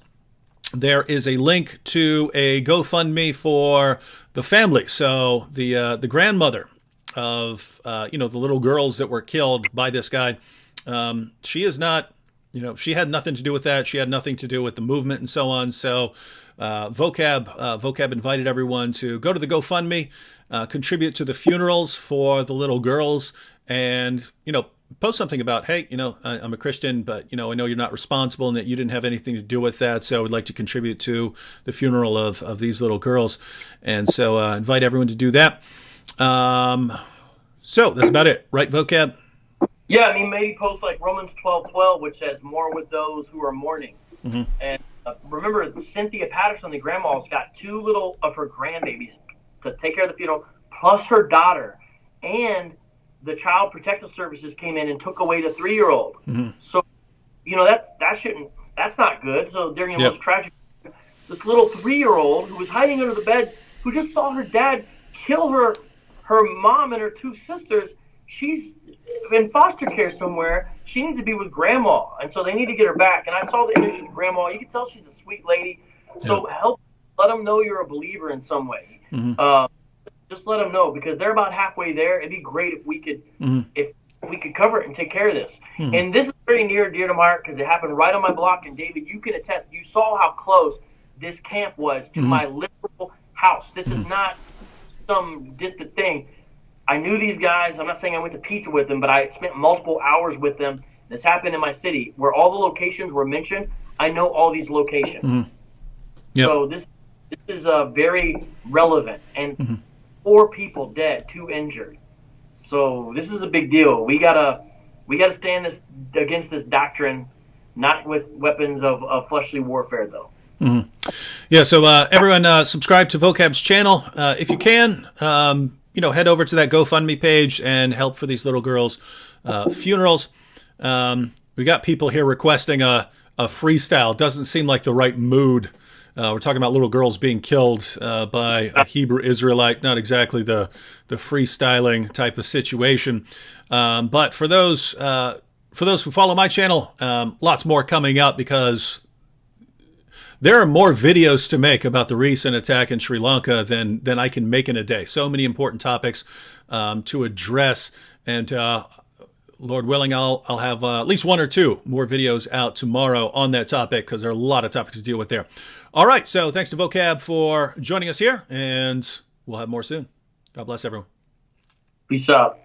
there is a link to a GoFundMe for the family. So the grandmother of the little girls that were killed by this guy, she is not, she had nothing to do with that. She had nothing to do with the movement and so on. So Vocab invited everyone to go to the GoFundMe, contribute to the funerals for the little girls, and post something about, hey, I'm a Christian, but I know you're not responsible and that you didn't have anything to do with that, so I would like to contribute to the funeral of these little girls. And so invite everyone to do that. So that's about it, right, Vocab? Yeah, I mean, maybe post like Romans 12:12, which says, more with those who are mourning. Mm-hmm. And remember, Cynthia Patterson, the grandma's got 2 little of her grandbabies to take care of the funeral, plus her daughter. And the Child Protective Services came in and took away the 3-year-old. Mm-hmm. So, that's not good. So during the most tragic, this little 3-year-old who was hiding under the bed, who just saw her dad kill her mom and her 2 sisters, she's in foster care somewhere. She needs to be with grandma, and so they need to get her back. And I saw the image of grandma. You can tell she's a sweet lady. So let them know you're a believer in some way. Mm-hmm. Just let them know, because they're about halfway there. It'd be great if we could, if we could cover it and take care of this. Mm-hmm. And this is very near and dear to my heart because it happened right on my block. And David, you can attest. You saw how close this camp was to my literal house. This is not some distant thing. I knew these guys. I'm not saying I went to pizza with them, but I spent multiple hours with them. This happened in my city where all the locations were mentioned. I know all these locations. Mm-hmm. Yep. So this is very relevant. And 4 people dead, 2 injured. So this is a big deal. We gotta stand against this doctrine, not with weapons of fleshly warfare, though. Mm-hmm. Yeah. So everyone, subscribe to Vocab's channel if you can. Head over to that GoFundMe page and help for these little girls' funerals. We got people here requesting a freestyle. Doesn't seem like the right mood. We're talking about little girls being killed by a Hebrew Israelite. Not exactly the freestyling type of situation. But for those who follow my channel, lots more coming up, because there are more videos to make about the recent attack in Sri Lanka than I can make in a day. So many important topics to address, and Lord willing, I'll have at least 1 or 2 more videos out tomorrow on that topic, because there are a lot of topics to deal with there. All right, so thanks to Vocab for joining us here, and we'll have more soon. God bless everyone. Peace out.